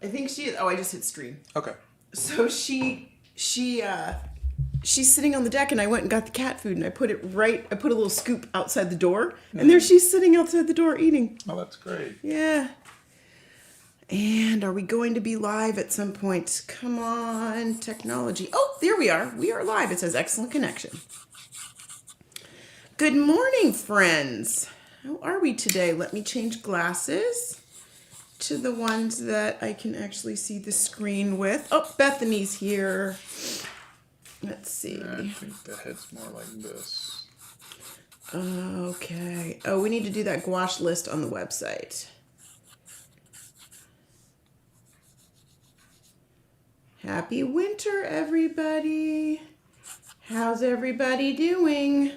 I think she. Oh, I just hit stream. Okay. So she's sitting on the deck, and I went and got the cat food, and I put it right. I put a little scoop outside the door, and there she's sitting outside the door eating. Oh, that's great. Yeah. And are we going to be live at some point? Come on, technology. Oh, there we are. We are live. It says excellent connection. Good morning, friends. How are we today? Let me change glasses to the ones that I can actually see the screen with. Oh, Bethany's here. Let's see. I think the head's more like this. Okay. Oh, we need to do that gouache list on the website. Happy winter, everybody. How's everybody doing?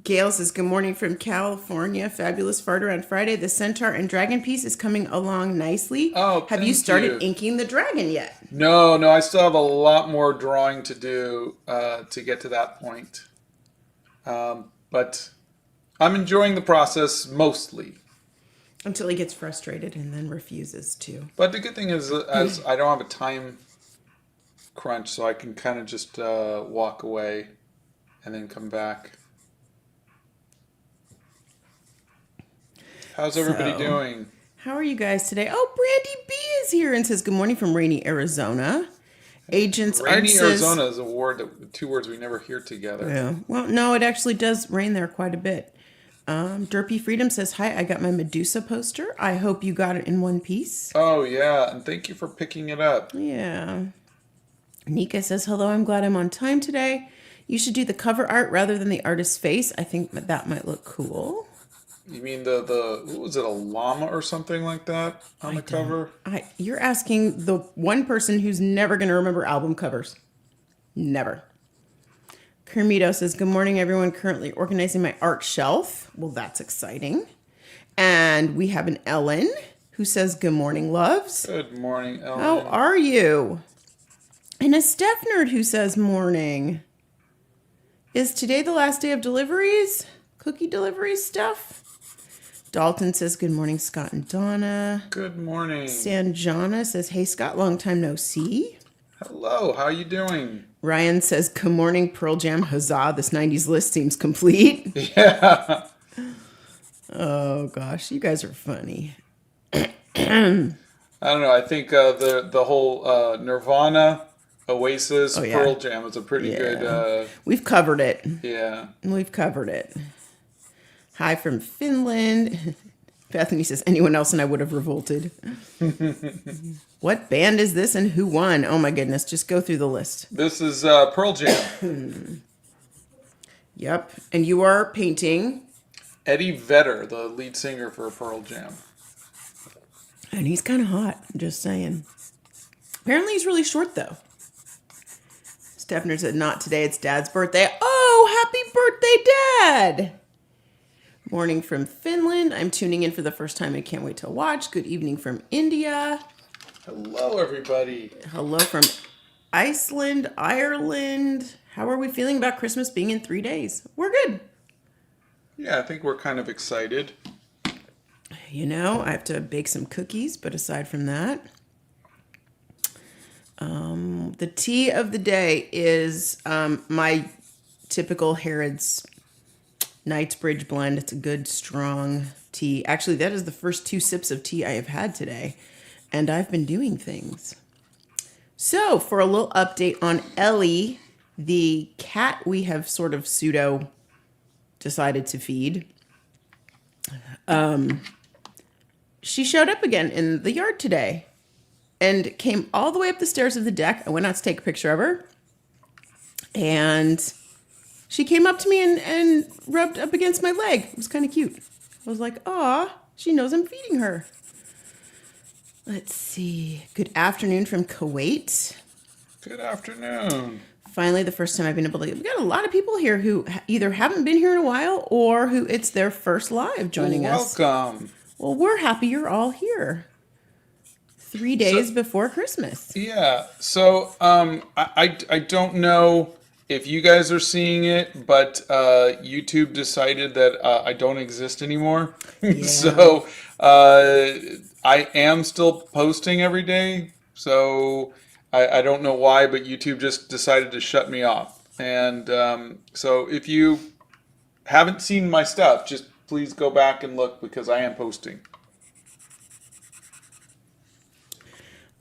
Gail says, good morning from California. Fabulous farter on Friday. The centaur and dragon piece is coming along nicely. Oh, have you started inking the dragon yet? No, I still have a lot more drawing to do to get to that point. But I'm enjoying the process mostly. Until he gets frustrated and then refuses to. But the good thing is, as I don't have a time crunch, so I can kind of just walk away and then come back. How's everybody doing? How are you guys today? Oh, Brandy B is here and says, good morning from rainy Arizona. Agents Rainy Arizona is a word two words we never hear together. Yeah. Well, no, it actually does rain there quite a bit. Derpy Freedom says, hi, I got my Medusa poster. I hope you got it in one piece. Oh, yeah, and thank you for picking it up. Yeah. Nika says, hello, I'm glad I'm on time today. You should do the cover art rather than the artist's face. I think that might look cool. You mean the what was it, a llama or something like that on the cover? You're asking the one person who's never going to remember album covers. Never. Kermito says, good morning, everyone. Currently organizing my art shelf. Well, that's exciting. And we have an Ellen who says, good morning, loves. Good morning, Ellen. How are you? And a Steph nerd who says, morning. Is today the last day of deliveries? Cookie deliveries stuff? Dalton says, good morning, Scott and Donna. Good morning. Sanjana says, hey, Scott, long time no see. Hello, how you doing? Ryan says, good morning, Pearl Jam, huzzah, this 90s list seems complete. Yeah. Oh, gosh, you guys are funny. I don't know, I think the whole Nirvana, Oasis, Pearl Jam is a pretty good... We've covered it. Yeah. We've covered it. Hi from Finland. Bethany says, anyone else and I would have revolted. What band is this and who won? Oh my goodness, just go through the list. This is Pearl Jam. Yep, and you are painting... Eddie Vedder, the lead singer for Pearl Jam. And he's kind of hot, I'm just saying. Apparently he's really short though. Stefner said, not today, it's Dad's birthday. Oh, happy birthday, Dad! Morning from Finland. I'm tuning in for the first time. I can't wait to watch. Good evening from India. Hello, everybody. Hello from Iceland, Ireland. How are we feeling about Christmas being in 3 days? We're good. Yeah, I think we're kind of excited. You know, I have to bake some cookies, but aside from that, the tea of the day is my typical Harrods Knightsbridge blend. It's a good, strong tea. Actually, that is the first 2 sips of tea I have had today, and I've been doing things. So, for a little update on Ellie, the cat we have sort of pseudo decided to feed, she showed up again in the yard today and came all the way up the stairs of the deck. I went out to take a picture of her, and she came up to me and rubbed up against my leg. It was kind of cute. I was like, aw, she knows I'm feeding her. Let's see. Good afternoon from Kuwait. Good afternoon. Finally, the first time I've been able to... We've got a lot of people here who either haven't been here in a while or who it's their first live joining us. Welcome. Well, we're happy you're all here. 3 days before Christmas. Yeah. So I don't know if you guys are seeing it, but YouTube decided that I don't exist anymore. Yeah. So I am still posting every day, so I don't know why, but YouTube just decided to shut me off. And so if you haven't seen my stuff, just please go back and look because I am posting.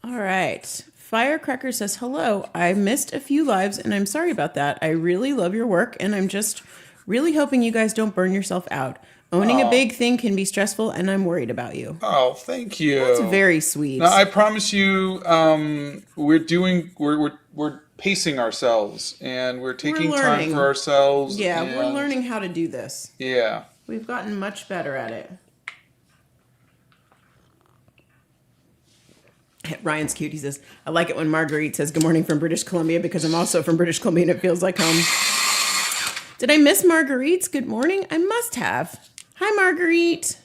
All right. Firecracker says, hello. I missed a few lives and I'm sorry about that. I really love your work and I'm just really hoping you guys don't burn yourself out. Owning a big thing can be stressful and I'm worried about you. Oh, thank you. That's very sweet. Now, I promise you, we're pacing ourselves and we're taking time for ourselves. Yeah, we're learning how to do this. Yeah. We've gotten much better at it. Ryan's cute. He says, I like it when Marguerite says good morning from British Columbia because I'm also from British Columbia and it feels like home. Did I miss Marguerite's good morning? I must have. Hi, Marguerite.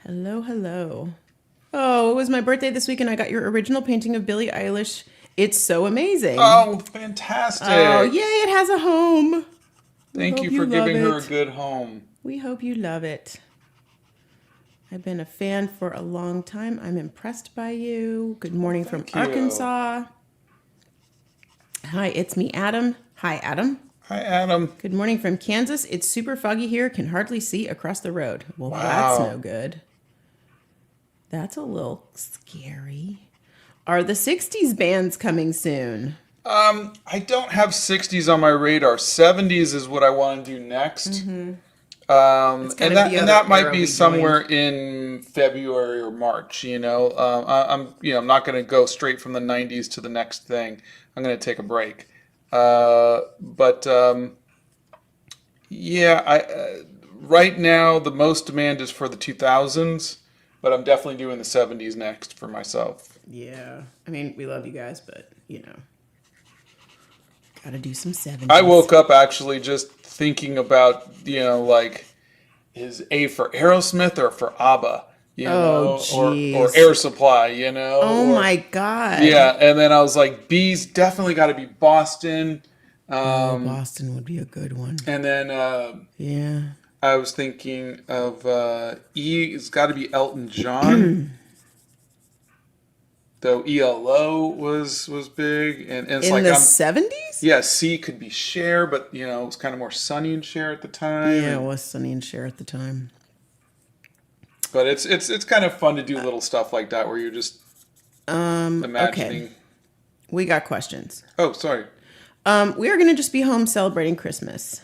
Hello, hello. Oh, it was my birthday this week and I got your original painting of Billie Eilish. It's so amazing. Oh, fantastic. Oh, yay, it has a home. Thank you for giving her a good home. We hope you love it. I've been a fan for a long time. I'm impressed by you. Good morning from Arkansas. Hi, it's me, Adam. Hi, Adam. Hi, Adam. Good morning from Kansas. It's super foggy here. Can hardly see across the road. Well, that's no good. That's a little scary. Are the 60s bands coming soon? I don't have 60s on my radar. 70s is what I want to do next. Mm-hmm. And that might be somewhere in February or March. I'm not going to go straight from the 90s to the next thing. I'm going to take a break. Right now the most demand is for the 2000s, but I'm definitely doing the 70s next for myself. Yeah, I mean, we love you guys, but gotta do some 70s. I woke up actually just thinking about, is A for Aerosmith or for ABBA? Or Air Supply, Oh my God. Yeah, and then I was like, B's definitely got to be Boston. Boston would be a good one. And then I was thinking of E. It's got to be Elton John. Though ELO was big, and it's in the 70s. Yeah, C could be Cher, but it was kind of more Sunny and Cher at the time. Yeah, it was Sunny and Cher at the time. But it's kind of fun to do little stuff like that where you're just imagining. Okay. We got questions. Oh, sorry. We are going to just be home celebrating Christmas.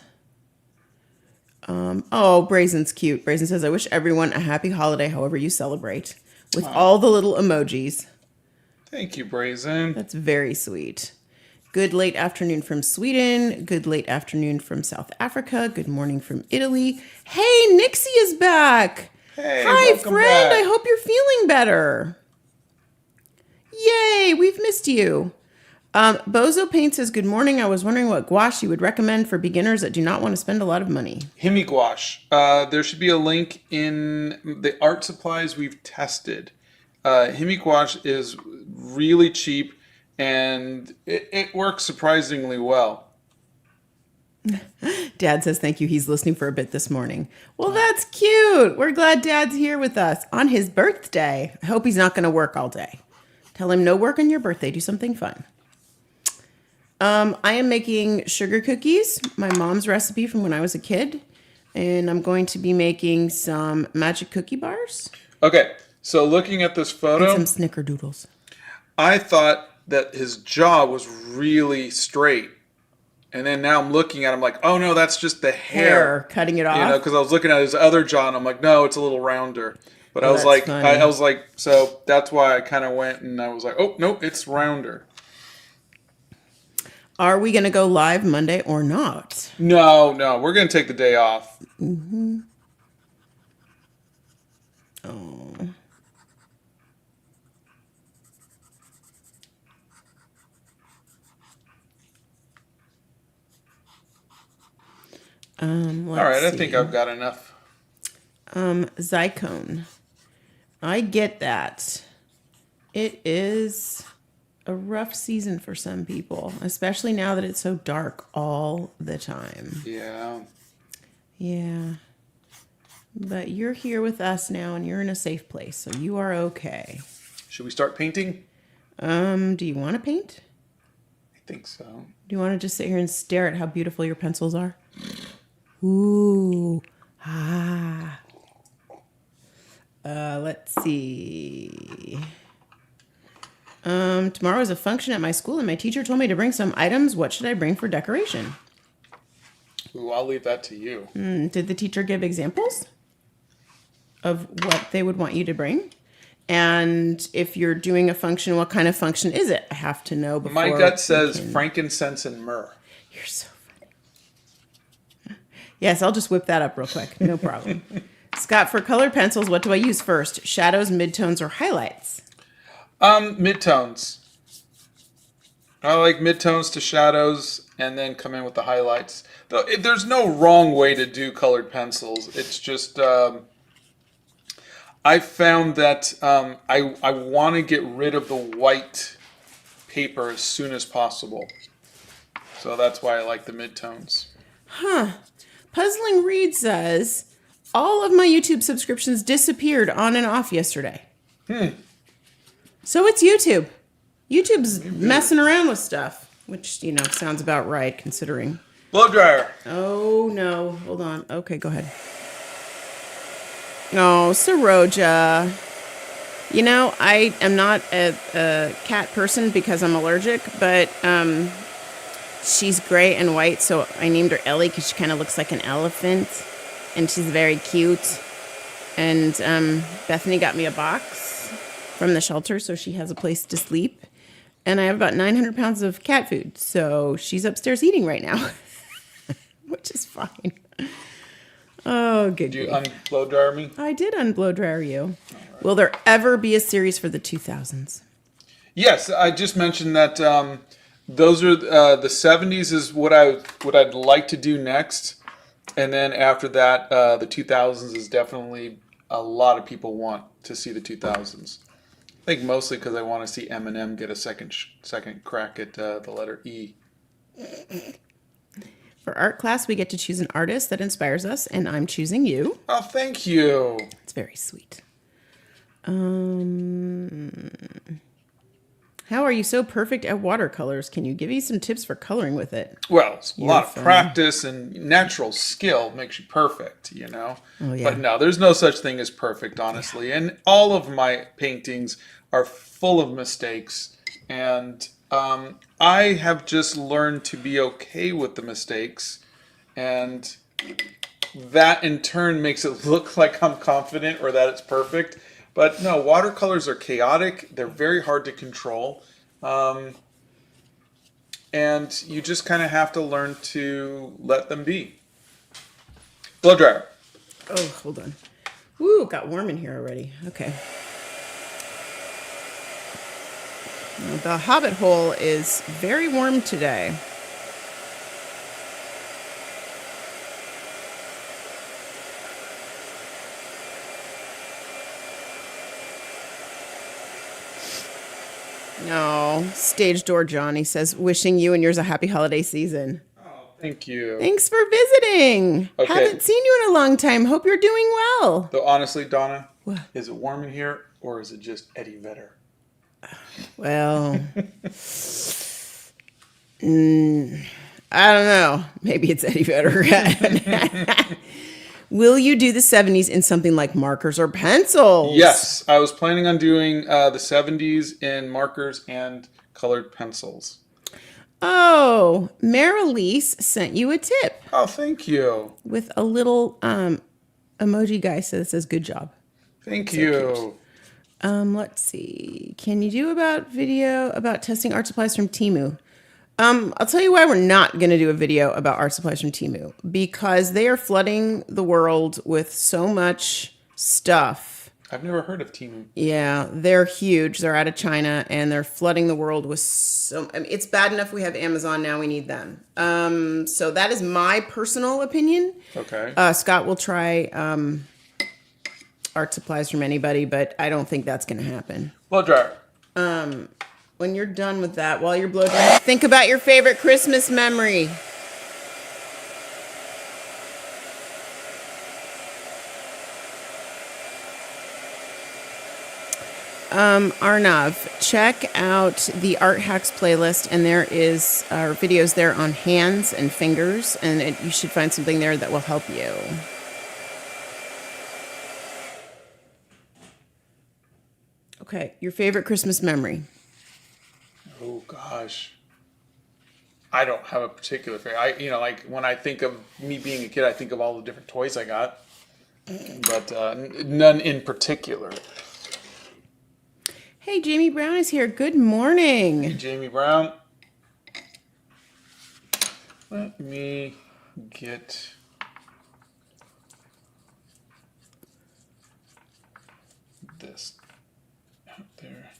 Brazen's cute. Brazen says, I wish everyone a happy holiday, however you celebrate, with all the little emojis. Thank you, Brazen. That's very sweet. Good late afternoon from Sweden. Good late afternoon from South Africa. Good morning from Italy. Hey, Nixie is back. Hey, hi, friend. Back. I hope you're feeling better. Yay, we've missed you. Bozo Paint says, good morning. I was wondering what gouache you would recommend for beginners that do not want to spend a lot of money. Hemi gouache. There should be a link in the art supplies we've tested. Hemi gouache is really cheap and it works surprisingly well. Dad says thank you. He's listening for a bit this morning. Well, that's cute. We're glad Dad's here with us on his birthday. I hope he's not going to work all day. Tell him no work on your birthday. Do something fun. I am making sugar cookies, my mom's recipe from when I was a kid. And I'm going to be making some magic cookie bars. Okay, so looking at this photo. And some snickerdoodles. I thought that his jaw was really straight. And then now I'm looking at him like, oh no, that's just the hair. Cutting it off. Because I was looking at his other jaw and I'm like, no, it's a little rounder. But I was like, so that's why I kind of went and I was like, oh, no, it's rounder. Are we going to go live Monday or not? No, we're going to take the day off. Mm-hmm. Oh. All right, I think I've got enough. Zycone. I get that. It is a rough season for some people, especially now that it's so dark all the time. Yeah. Yeah. But you're here with us now and you're in a safe place, so you are okay. Should we start painting? Do you want to paint? I think so. Do you want to just sit here and stare at how beautiful your pencils are? Ooh. Ah. Let's see. Tomorrow is a function at my school and my teacher told me to bring some items. What should I bring for decoration? Ooh, I'll leave that to you. Did the teacher give examples of what they would want you to bring? And if you're doing a function, what kind of function is it? I have to know before. My gut says frankincense and myrrh. You're so funny. Yes, I'll just whip that up real quick. No problem. Scott, for colored pencils, what do I use first? Shadows, midtones, or highlights? Midtones. I like midtones to shadows and then come in with the highlights. Though there's no wrong way to do colored pencils. It's just I found that I want to get rid of the white paper as soon as possible. So that's why I like the midtones. Huh. Puzzling Reed says, all of my YouTube subscriptions disappeared on and off yesterday. So it's YouTube. YouTube's messing around with stuff, which, sounds about right considering. Blow dryer. Oh, no. Hold on. Okay, go ahead. Oh, Saroja. I am not a cat person because I'm allergic, but she's gray and white, so I named her Ellie because she kind of looks like an elephant, and she's very cute. And Bethany got me a box from the shelter, so she has a place to sleep. And I have about 900 pounds of cat food, so she's upstairs eating right now, which is fine. Oh, good. Did you unblow dryer me? I did unblow dryer you. Right. Will there ever be a series for the 2000s? Yes, I just mentioned that those are the 70s is what I'd like to do next, and then after that, the 2000s is definitely a lot of people want to see the 2000s. I think mostly because I want to see Eminem get a second crack at the letter E. For art class, we get to choose an artist that inspires us, and I'm choosing you. Oh, thank you. It's very sweet. How are you so perfect at watercolors? Can you give me some tips for coloring with it? Well, it's a lot of practice and natural skill makes you perfect, Oh, yeah. But no, there's no such thing as perfect, honestly. Yeah. And all of my paintings are full of mistakes. And I have just learned to be okay with the mistakes. And that, in turn, makes it look like I'm confident or that it's perfect. But no, watercolors are chaotic. They're very hard to control. And you just kind of have to learn to let them be. Blow dryer. Oh, hold on. Ooh, it got warm in here already. Okay. The Hobbit hole is very warm today. No, stage door Johnny says, wishing you and yours a happy holiday season. Oh, thank you. Thanks for visiting. Okay. Haven't seen you in a long time. Hope you're doing well. Though honestly, Donna, what? Is it warm in here or is it just Eddie Vedder? Well, I don't know. Maybe it's Eddie Vedder. Will you do the 70s in something like markers or pencils? Yes, I was planning on doing the 70s in markers and colored pencils. Oh, Marilise sent you a tip. Oh, thank you. With a little emoji guy that says good job. Thank you. Let's see. Can you do video about testing art supplies from Temu? I'll tell you why we're not going to do a video about art supplies from Temu. Because they are flooding the world with so much stuff. I've never heard of Temu. Yeah, they're huge. They're out of China, and they're flooding the world with it's bad enough we have Amazon, now we need them. So that is my personal opinion. Okay. Scott will try art supplies from anybody, but I don't think that's going to happen. Blow dryer. when you're done with that, while you're blow drying, think about your favorite Christmas memory. Arnav, check out the Art Hacks playlist, and there is videos there on hands and fingers, and you should find something there that will help you. Okay, your favorite Christmas memory. Oh gosh, I don't have a particular favorite. Like when I think of me being a kid, I think of all the different toys I got, but none in particular. Hey, Jamie Brown is here. Good morning. Hey, Jamie Brown. Let me get this out there.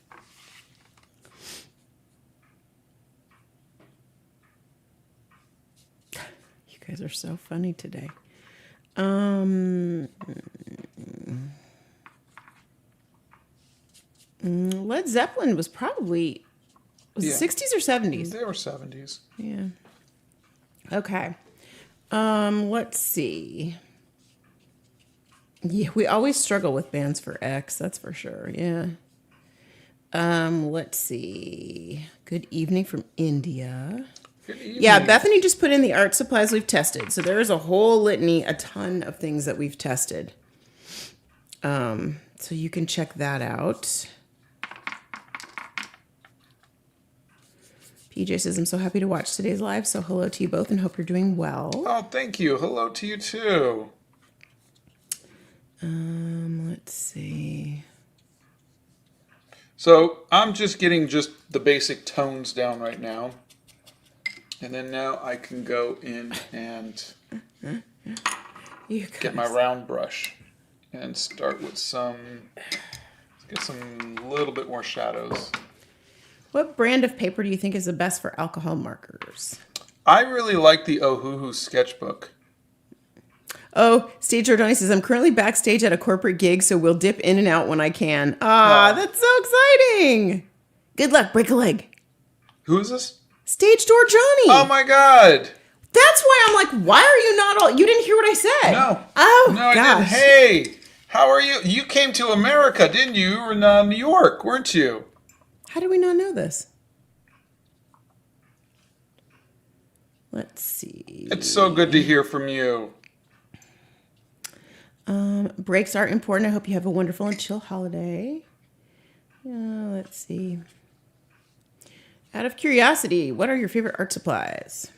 You guys are so funny today. Led Zeppelin was probably it 60s or 70s? They were 70s. Yeah. Okay. Let's see. Yeah, we always struggle with bands for X, that's for sure. Yeah. Let's see. Good evening from India. Good evening. Yeah, Bethany just put in the art supplies we've tested. So there is a whole litany, a ton of things that we've tested. So you can check that out. PJ says, I'm so happy to watch today's live. So hello to you both and hope you're doing well. Oh, thank you. Hello to you too. Let's see. So I'm just getting the basic tones down right now. And then now I can go in and get my round brush and start with get some little bit more shadows. What brand of paper do you think is the best for alcohol markers? I really like the Ohuhu sketchbook. Oh, Stage Jordani says, I'm currently backstage at a corporate gig, so we'll dip in and out when I can. Ah, that's so exciting. Good luck. Break a leg. Who is this? Stage Door Johnny. Oh my God. That's why I'm like, why are you not all... You didn't hear what I said. No. Oh, no, gosh. I didn't. Hey, how are you? You came to America, didn't you? You were in New York, weren't you? How did we not know this? Let's see. It's so good to hear from you. Breaks are important. I hope you have a wonderful and chill holiday. Let's see. Out of curiosity, what are your favorite art supplies?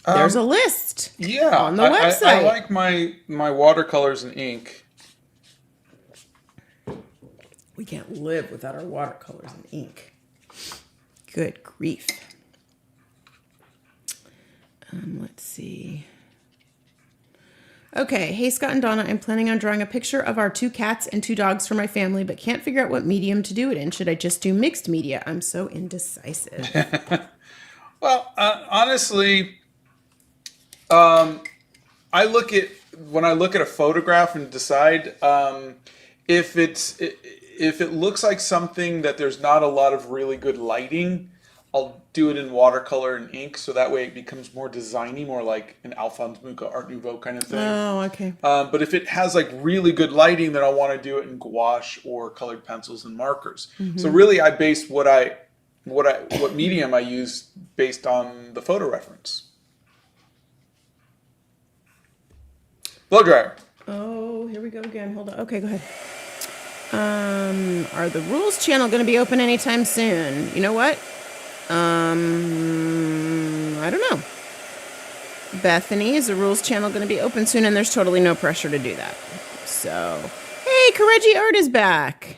There's a list. Yeah, on the website. I like my watercolors and ink. We can't live without our watercolors and ink. Good grief. Let's see. Okay, hey Scott and Donna, I'm planning on drawing a picture of our 2 cats and 2 dogs for my family, but can't figure out what medium to do it in. Should I just do mixed media? I'm so indecisive. Well, honestly, when I look at a photograph and decide if it looks like something that there's not a lot of really good lighting, I'll do it in watercolor and ink, so that way it becomes more designy, more like an Alphonse Mucha Art Nouveau kind of thing. Oh, okay. But if it has like really good lighting, then I want to do it in gouache or colored pencils and markers. Mm-hmm. So really, I base what medium I use based on the photo reference. Blow dryer. Oh, here we go again. Hold on. Okay, go ahead. Are the rules channel going to be open anytime soon? You know what? I don't know. Bethany, is the rules channel going to be open soon? And there's totally no pressure to do that. So, hey, Kareji Art is back.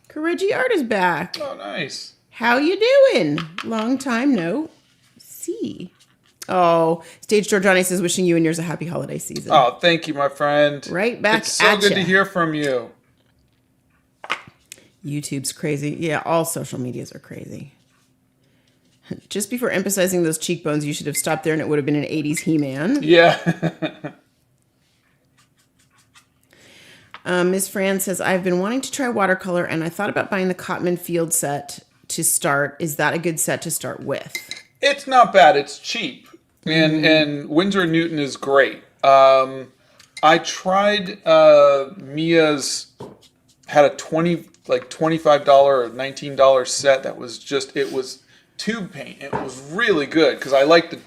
Kareji Art is back. Oh, nice. How you doing? Long time no see. Oh, Stage Door Johnny says, wishing you and yours a happy holiday season. Oh, thank you, my friend. Right back it's so at good ya. to hear from you. YouTube's crazy. Yeah, all social medias are crazy. Just before emphasizing those cheekbones, you should have stopped there and it would have been an 80s He-Man. Yeah. Ms. Fran says, I've been wanting to try watercolor and I thought about buying the Cotman Field set to start. Is that a good set to start with? It's not bad. It's cheap, and Winsor & Newton is great. I tried Mia's had a $25 or $19 set that was it was tube paint. It was really good because I like the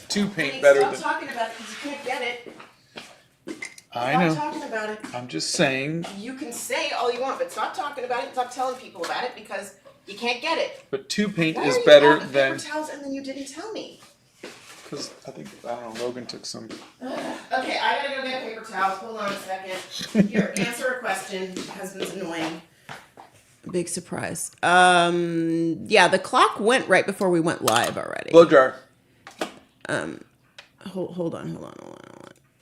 tube paint better Stop than. talking about it because you can't get it. I Stop know. talking about it. I'm just saying. You can say all you want, but stop talking about it. Stop telling people about it because you can't get it. But tube paint Why is are you better out of than. paper towels and then you didn't tell me? Because I don't know. Logan took some. Okay, I gotta go get paper towels. Hold on a second. Here, answer a question. My husband's annoying. Big surprise. Yeah, the clock went right before we went live already. Blow dryer. Hold on.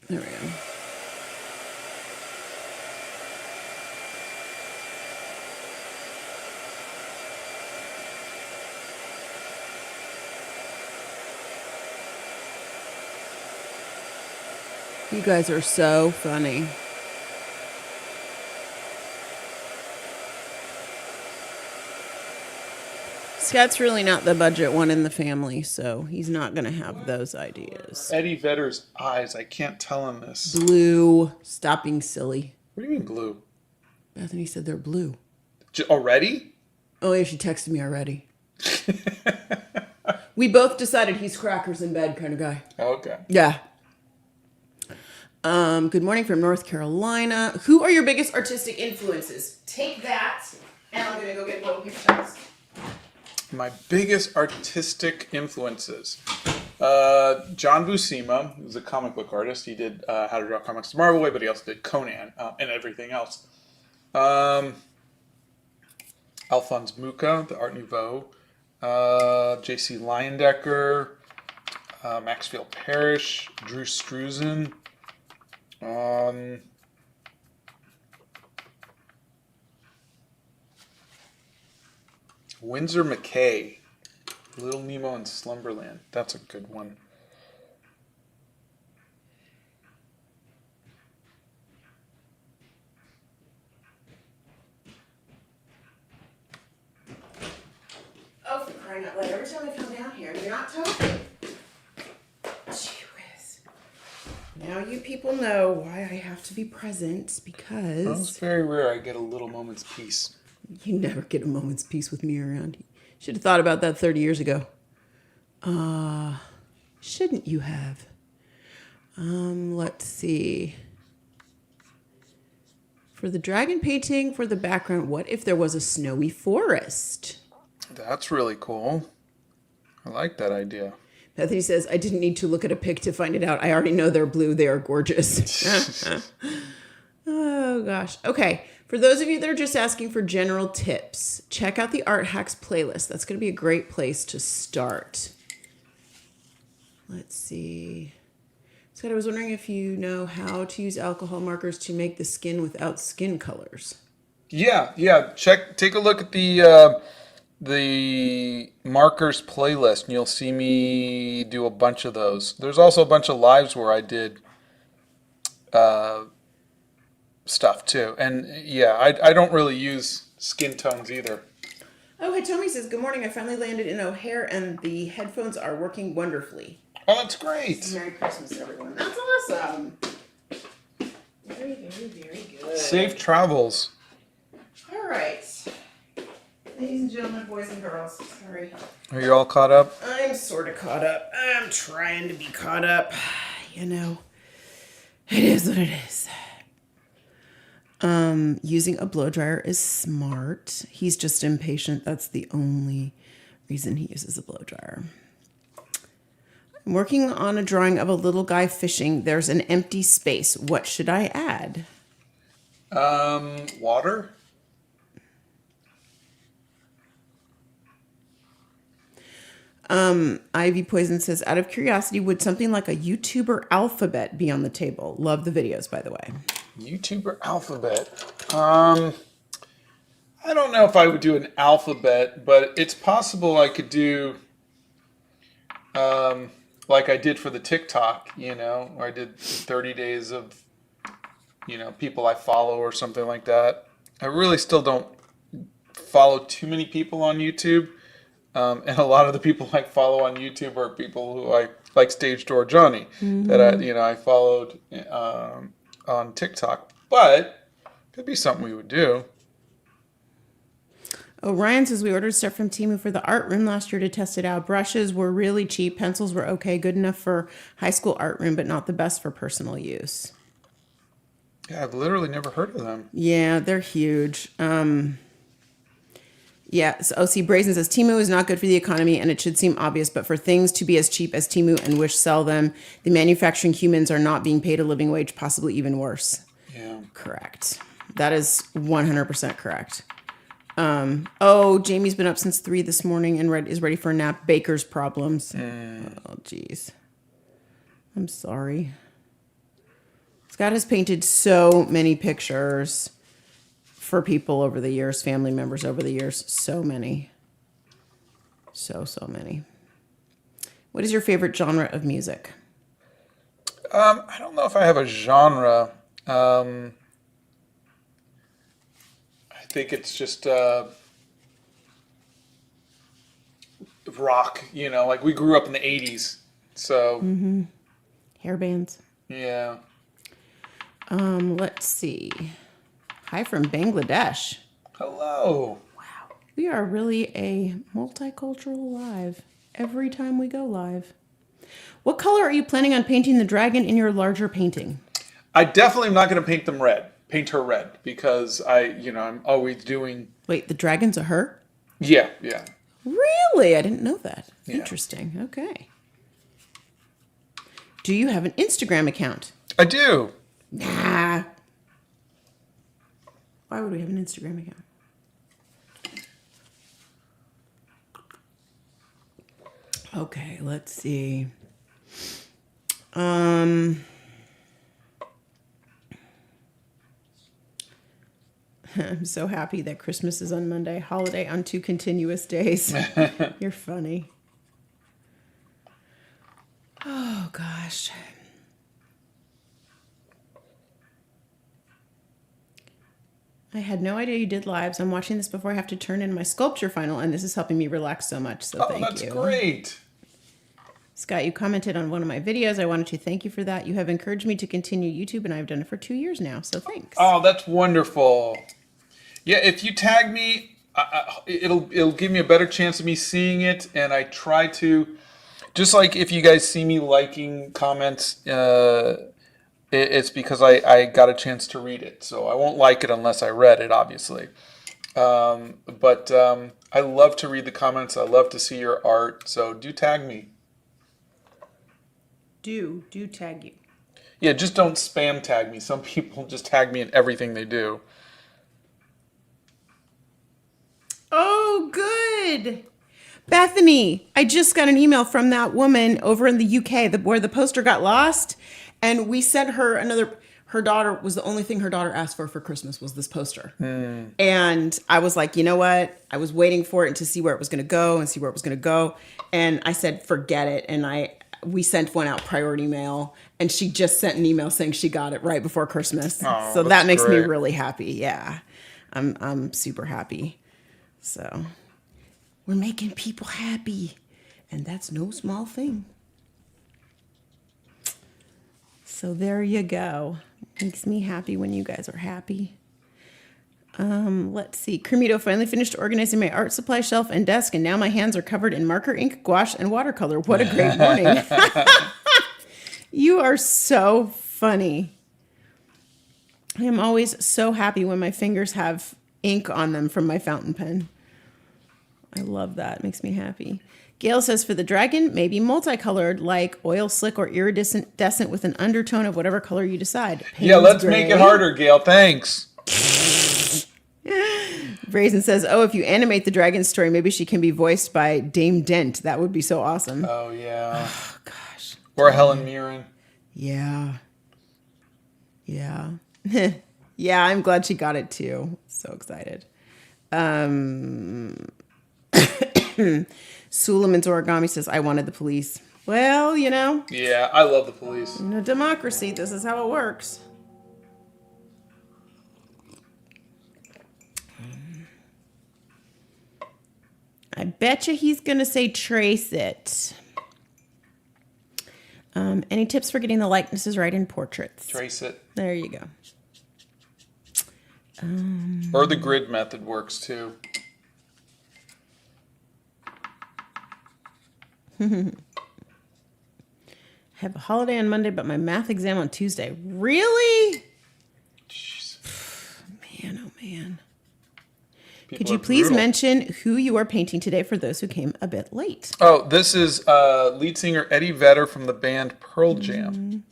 There we go. You guys are so funny. Scott's really not the budget one in the family, so he's not going to have those ideas. Eddie Vedder's eyes. I can't tell him this. Blue. Stop being silly. What do you mean blue? Bethany said they're blue. Already? Oh, yeah, she texted me already. We both decided he's crackers in bed kind of guy. Okay. Yeah. Good morning from North Carolina. Who are your biggest artistic influences? Take that, and I'm going to go get little paper towels. My biggest artistic influences. John Buscema, who's a comic book artist. He did How to Draw Comics the Marvel Way, but he also did Conan and everything else. Alphonse Mucha, the Art Nouveau. J.C. Leyendecker. Maxfield Parrish. Drew Struzan. Winsor McKay, Little Nemo in Slumberland. That's a good one. Oh, for crying out loud. Every time I come down here, you're not talking. Gee whiz. Now you people know why I have to be present, because... Well, it's very rare I get a little moment's peace. You never get a moment's peace with me around. You should have thought about that 30 years ago. Shouldn't you have? Let's see. For the dragon painting, for the background, what if there was a snowy forest? That's really cool. I like that idea. Bethany says, I didn't need to look at a pic to find it out. I already know they're blue. They are gorgeous. Oh, gosh. Okay. For those of you that are just asking for general tips, check out the Art Hacks playlist. That's going to be a great place to start. Let's see. Scott, I was wondering if you know how to use alcohol markers to make the skin without skin colors. Yeah. Take a look at the markers playlist, and you'll see me do a bunch of those. There's also a bunch of lives where I did stuff too. And yeah, I don't really use skin tones either. Oh, hey, Tommy says, good morning. I finally landed in O'Hare and the headphones are working wonderfully. Oh, that's great. Merry Christmas, everyone. That's awesome. Very, very, very good. Safe travels. All right. Ladies and gentlemen, boys and girls, sorry. Are you all caught up? I'm sort of caught up. I'm trying to be caught up. You know, it is what it is. Using a blow dryer is smart. He's just impatient. That's the only reason he uses a blow dryer. I'm working on a drawing of a little guy fishing. There's an empty space. What should I add? Water? Ivy Poison says, out of curiosity, would something like a YouTuber alphabet be on the table? Love the videos, by the way. YouTuber alphabet. I don't know if I would do an alphabet, but it's possible I could do like I did for the TikTok, where I did 30 days of, people I follow or something like that. I really still don't follow too many people on YouTube. And a lot of the people I follow on YouTube are people who I like Stage Door Johnny that I followed on TikTok. But could be something we would do. Oh, Ryan says we ordered stuff from Temu for the art room last year to test it out. Brushes were really cheap. Pencils were okay, good enough for high school art room, but not the best for personal use. Yeah, I've literally never heard of them. Yeah, they're huge. Yeah, so OC Brazen says Temu is not good for the economy and it should seem obvious, but for things to be as cheap as Temu and Wish sell them, the manufacturing humans are not being paid a living wage, possibly even worse. Yeah. Correct. That is 100% correct. Oh, Jamie's been up since 3 this morning and is ready for a nap. Baker's problems. Oh, geez. I'm sorry. Scott has painted so many pictures for people over the years, family members over the years. So many. So many. What is your favorite genre of music? I don't know if I have a genre. I think it's just rock, like we grew up in the 80s. So, Hair bands. yeah. Let's see. Hi from Bangladesh. Hello. Wow. We are really a multicultural live every time we go live. What color are you planning on painting the dragon in your larger painting? I definitely am not going to paint her red because I'm always doing. Wait, the dragon's a her? Yeah. Really? I didn't know that. Yeah. Interesting. Okay. Do you have an Instagram account? I do. Nah. Why would we have an Instagram account? Okay, let's see. I'm so happy that Christmas is on Monday, holiday on 2 continuous days. You're funny. Oh, gosh. I had no idea you did lives. I'm watching this before I have to turn in my sculpture final, and this is helping me relax so much, so thank you. That's great. Scott, you commented on one of my videos. I wanted to thank you for that. You have encouraged me to continue YouTube, and I've done it for 2 years now, so thanks. Oh, that's wonderful. Yeah, if you tag me, it'll give me a better chance of me seeing it, and I try to, just like if you guys see me liking comments, it's because I got a chance to read it. So I won't like it unless I read it, obviously. But I love to read the comments. I love to see your art. So do tag me. Do tag you. Yeah, just don't spam tag me. Some people just tag me in everything they do. Oh, good. Bethany, I just got an email from that woman over in the UK where the poster got lost, and we sent her her daughter was the only thing her daughter asked for Christmas was this poster. And I was like, you know what? I was waiting for it and to see where it was going to go. And I said, forget it. And we sent one out priority mail, and she just sent an email saying she got it right before Christmas. Oh, so that makes me great. really happy. Yeah. I'm super happy. So we're making people happy, and that's no small thing. So there you go. Makes me happy when you guys are happy. Let's see. Cremito finally finished organizing my art supply shelf and desk, and now my hands are covered in marker, ink, gouache, and watercolor. What a great morning. You are so funny. I am always so happy when my fingers have ink on them from my fountain pen. I love that. It makes me happy. Gail says for the dragon, maybe multicolored, like oil slick or iridescent with an undertone of whatever color you decide. Yeah, let's make it harder, Gail. Thanks. Brazen says, oh, if you animate the dragon story, maybe she can be voiced by Dame Dent. That would be so awesome. Oh, yeah. Oh, gosh. Or Helen Mirren. Yeah. Yeah. Yeah, I'm glad she got it too. So excited. Suleiman's Origami says, I wanted the police. Well, Yeah, I love the police. in a democracy, this is how it works. I bet you he's going to say trace it. Any tips for getting the likenesses right in portraits? Trace it. There you go. Or the grid method works too. Have a holiday on Monday, but my math exam on Tuesday. Really? Jeez. Man, oh man. People Could you are please brutal. mention who you are painting today for those who came a bit late? Oh, this is lead singer Eddie Vedder from the band Pearl Jam.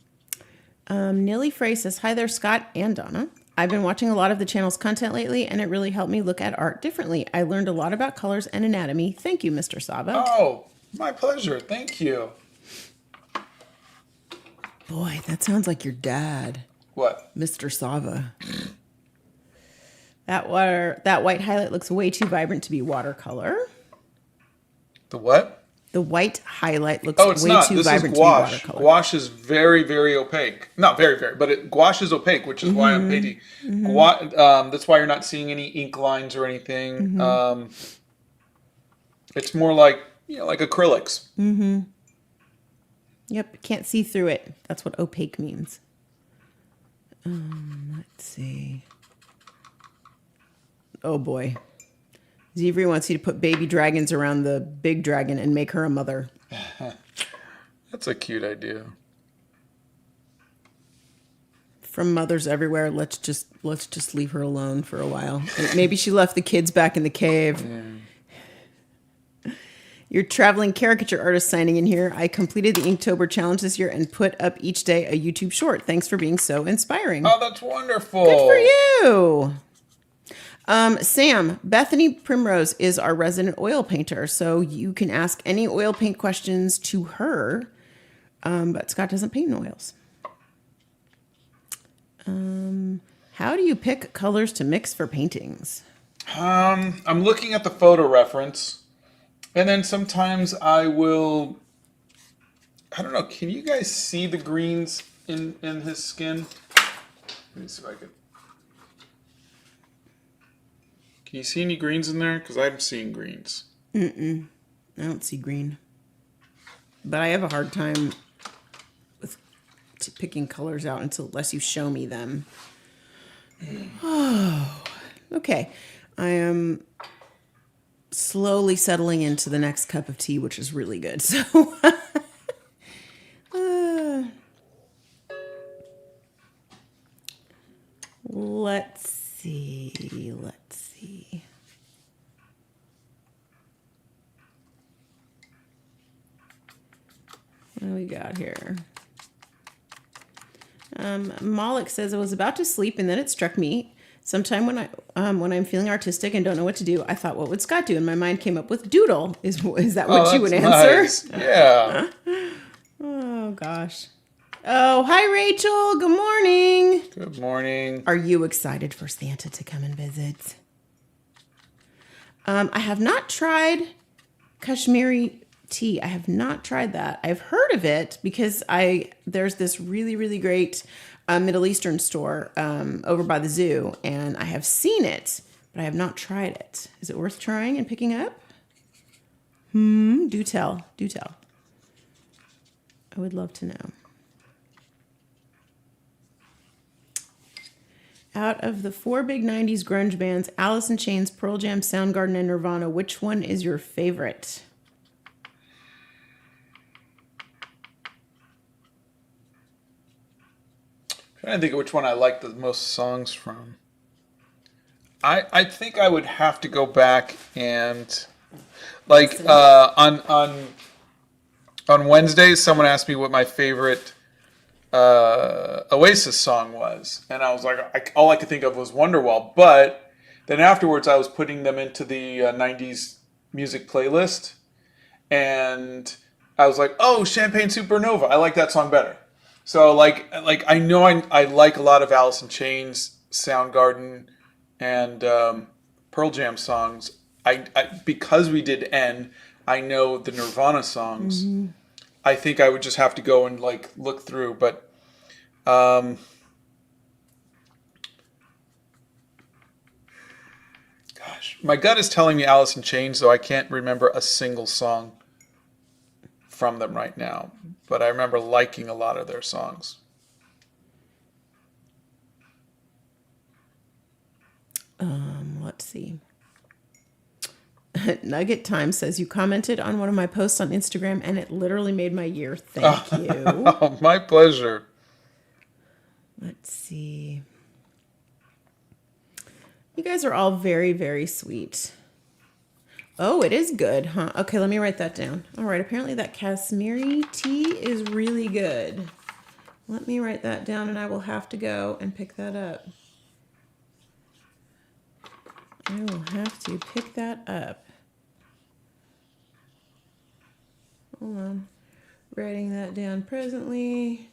Nilly Frey says, hi there, Scott and Donna. I've been watching a lot of the channel's content lately, and it really helped me look at art differently. I learned a lot about colors and anatomy. Thank you, Mr. Saba. Oh, my pleasure. Thank you. Boy, that sounds like your dad, What? Mr. Saba. That white highlight looks way too vibrant to be watercolor. The what? The white highlight looks Oh, it's way not. too This is vibrant to be gouache. watercolor. Gouache is very, very opaque. Not very, very, but gouache is opaque, which is why I'm painting. That's why you're not seeing any ink lines or anything. It's more like like acrylics. Yep, can't see through it. That's what opaque means. Let's see. Oh boy. Zevry wants you to put baby dragons around the big dragon and make her a mother. That's a cute idea. From mothers everywhere, let's just leave her alone for a while. Maybe she left the kids back in the cave. Your traveling caricature artist signing in here. I completed the Inktober challenge this year and put up each day a YouTube short. Thanks for being so inspiring. Oh, that's wonderful. Good for you. Sam, Bethany Primrose is our resident oil painter, so you can ask any oil paint questions to her. But Scott doesn't paint in oils. How do you pick colors to mix for paintings? I'm looking at the photo reference, and then sometimes I will. I don't know. Can you guys see the greens in his skin? Let me see if I can. Can you see any greens in there? Because I'm seeing greens. I don't see green. But I have a hard time with picking colors out unless you show me them. Oh, okay. I am slowly settling into the next cup of tea, which is really good. So, let's see. What do we got here? Malik says, I was about to sleep and then it struck me. Sometime when I'm feeling artistic and don't know what to do, I thought, what would Scott do? And my mind came up with doodle. Is that what you would answer? Nice. Yeah. Oh, gosh. Oh, hi, Rachel. Good morning. Good morning. Are you excited for Santa to come and visit? I have not tried Kashmiri tea. I have not tried that. I've heard of it because there's this really, really great Middle Eastern store over by the zoo, and I have seen it, but I have not tried it. Is it worth trying and picking up? Do tell. Do tell. I would love to know. Out of the 4 big 90s grunge bands, Alice in Chains, Pearl Jam, Soundgarden, and Nirvana, which one is your favorite? I'm trying to think of which one I like the most songs from. I think I would have to go back and on Wednesdays someone asked me what my favorite Oasis song was, and I was like, all I could think of was Wonderwall. But then afterwards, I was putting them into the '90s music playlist, and I was like, oh, Champagne Supernova, I like that song better. So like I know I like a lot of Alice in Chains, Soundgarden, and Pearl Jam songs. I because we did N, I know the Nirvana songs. Mm-hmm. I think I would just have to go and look through, but gosh, My gut is telling me Alice in Chains, though I can't remember a single song from them right now. But I remember liking a lot of their songs. Let's see. Nugget Time says, you commented on one of my posts on Instagram and it literally made my year. Thank you. Oh, my pleasure. Let's see. You guys are all very, very sweet. Oh, it is good, huh? Okay, let me write that down. All right, apparently that Kashmiri tea is really good. Let me write that down and I will have to go and pick that up. I will have to pick that up. Hold on. Writing that down presently.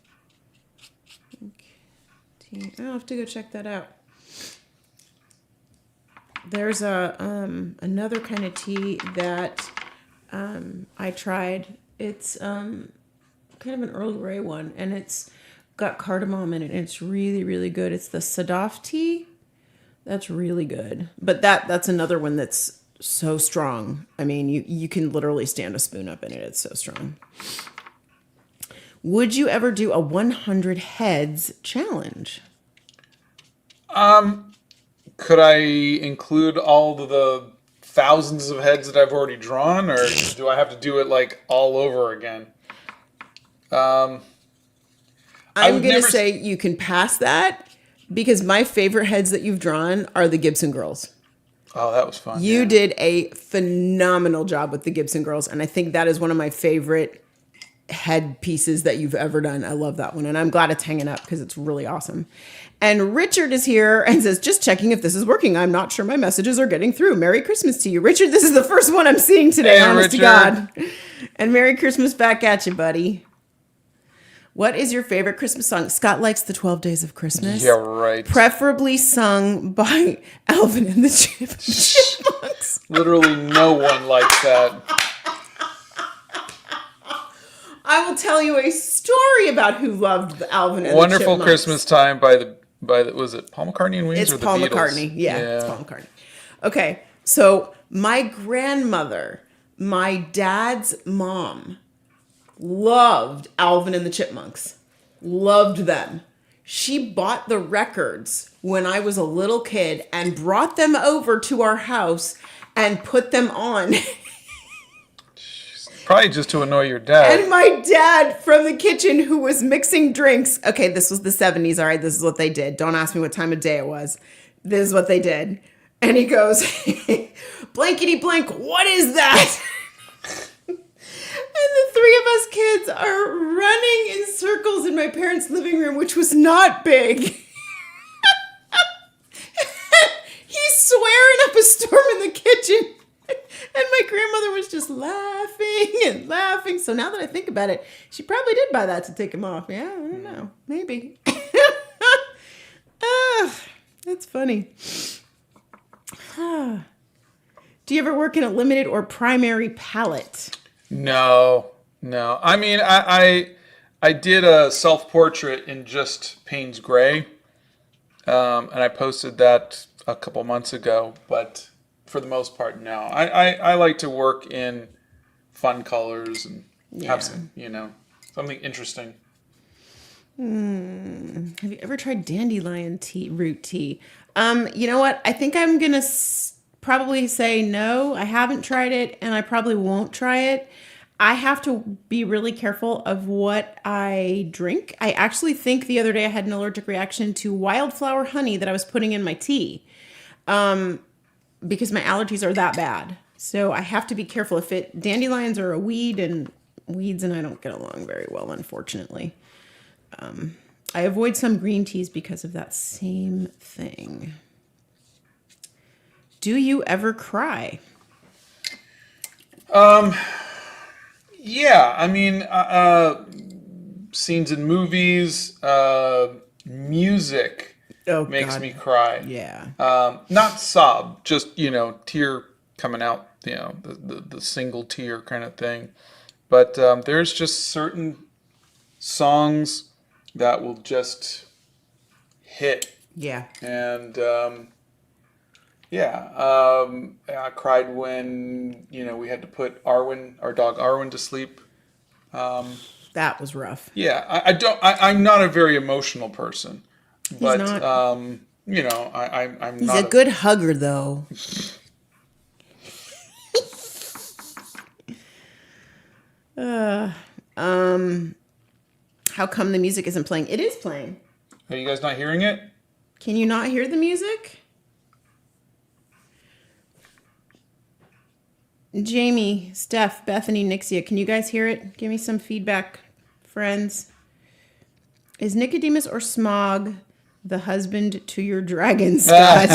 I'll have to go check that out. There's another kind of tea that I tried. It's kind of an Earl Grey one, and it's got cardamom in it, and it's really, really good. It's the Sadaf tea. That's really good. But that's another one that's so strong. I mean, you can literally stand a spoon up in it. It's so strong. Would you ever do a 100 heads challenge? Could I include all of the thousands of heads that I've already drawn, or do I have to do it like all over again? I'm going to say you can pass that because my favorite heads that you've drawn are the Gibson Girls. Oh, that was fun. You did a phenomenal job with the Gibson Girls, and I think that is one of my favorite head pieces that you've ever done. I love that one, and I'm glad it's hanging up because it's really awesome. And Richard is here and says, just checking if this is working. I'm not sure my messages are getting through. Merry Christmas to you. Richard, this is the first one I'm seeing today, honest to God. And Merry Christmas back at you, buddy. What is your favorite Christmas song? Scott likes the 12 Days of Christmas. Yeah, right. Preferably sung by Alvin and the Chipmunks. Literally no one likes that. I will tell you a story about who loved the Alvin and the Chipmunks. Wonderful Christmas Time by the was it Paul McCartney and Wings it's or the Paul Beatles? McCartney. Yeah, it's Paul McCartney. Okay, so my grandmother, my dad's mom, loved Alvin and the Chipmunks. Loved them. She bought the records when I was a little kid and brought them over to our house and put them on. Probably just to annoy your dad. And my dad from the kitchen who was mixing drinks. Okay, this was the 70s. All right, this is what they did. Don't ask me what time of day it was. This is what they did. And he goes, blankety blank, what is that? And the three of us kids are running in circles in my parents' living room, which was not big. He's swearing up a storm in the kitchen. And my grandmother was just laughing and laughing. So now that I think about it, she probably did buy that to take him off. Yeah, I don't know. Maybe. That's funny. Do you ever work in a limited or primary palette? No. I mean, I did a self-portrait in just Payne's Gray. And I posted that a couple months ago, but for the most part, no. I like to work in fun colors and have some, something interesting. Have you ever tried dandelion root tea? You know what? I think I'm going to probably say no. I haven't tried it, and I probably won't try it. I have to be really careful of what I drink. I actually think the other day I had an allergic reaction to wildflower honey that I was putting in my tea. Because my allergies are that bad. So I have to be careful. Dandelions are a weed, and weeds and I don't get along very well, unfortunately. I avoid some green teas because of that same thing. Do you ever cry? Yeah, I mean, scenes in movies, music makes me cry. Yeah. Not sob, just, tear coming out, the single tear kind of thing. But there's just certain songs that will just hit. Yeah. And Yeah. I cried when, we had to put our dog Arwen to sleep. That was rough. Yeah, I'm not a very emotional person, He's but not. I'm He's a not good hugger, though. How come the music isn't playing? It is playing. Are you guys not hearing it? Can you not hear the music? Jamie, Steph, Bethany, Nixia, can you guys hear it? Give me some feedback, friends. Is Nicodemus or Smog the husband to your dragon, Scott?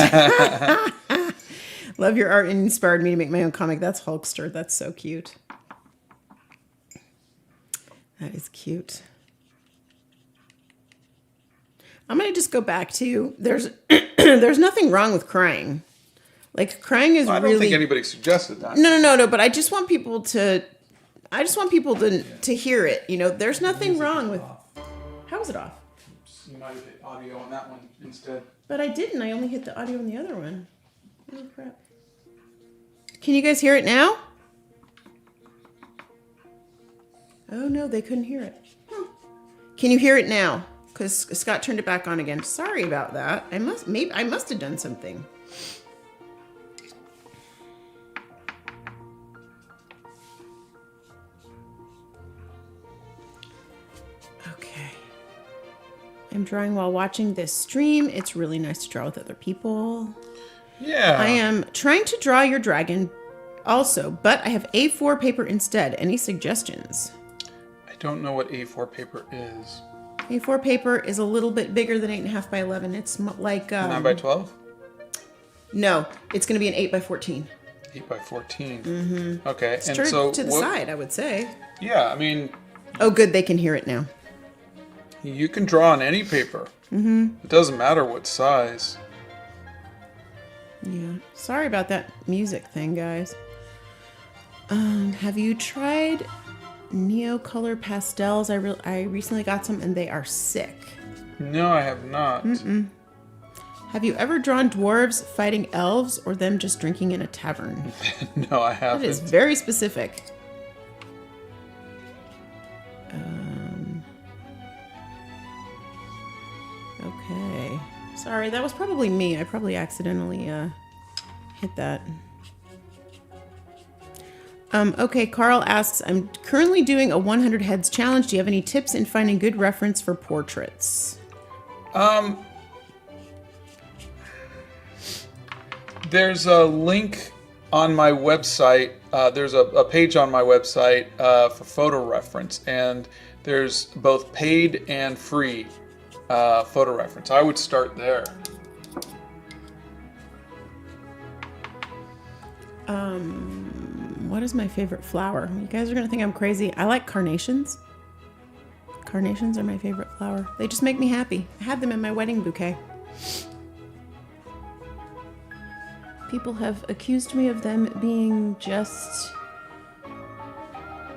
Love your art and inspired me to make my own comic. That's Hulkster. That's so cute. That is cute. I'm going to just go back to there's there's nothing wrong with crying. Like crying is I don't really think anybody suggested that. No, but I just want people to hear it. There's nothing wrong with. How was it off? You might have hit audio on that one instead. But I didn't. I only hit the audio on the other one. Oh crap. Can you guys hear it now? Oh no, they couldn't hear it. Can you hear it now? Because Scott turned it back on again. Sorry about that. I must have done something. Okay. I'm drawing while watching this stream. It's really nice to draw with other people. Yeah. I am trying to draw your dragon also, but I have A4 paper instead. Any suggestions? I don't know what A4 paper is. A4 paper is a little bit bigger than 8.5 by 11. It's like 9 by 12? No, it's going to be an 8 by 14. 8 by 14. Mm-hmm. Okay. It's turned to the side, I would say. Yeah, I mean. Oh, good. They can hear it now. You can draw on any paper. Mm-hmm. It doesn't matter what size. Yeah. Sorry about that music thing, guys. Have you tried Neocolor pastels? I recently got some and they are sick. No, I have not. Mm-mm. Have you ever drawn dwarves fighting elves or them just drinking in a tavern? No, I haven't. That is very specific. Okay. Sorry, that was probably me. I probably accidentally hit that. Okay, Carl asks, I'm currently doing a 100 heads challenge. Do you have any tips in finding good reference for portraits? There's a link on my website. There's a page on my website for photo reference, and there's both paid and free photo reference. I would start there. What is my favorite flower? You guys are going to think I'm crazy. I like carnations. Carnations are my favorite flower. They just make me happy. I had them in my wedding bouquet. People have accused me of them being just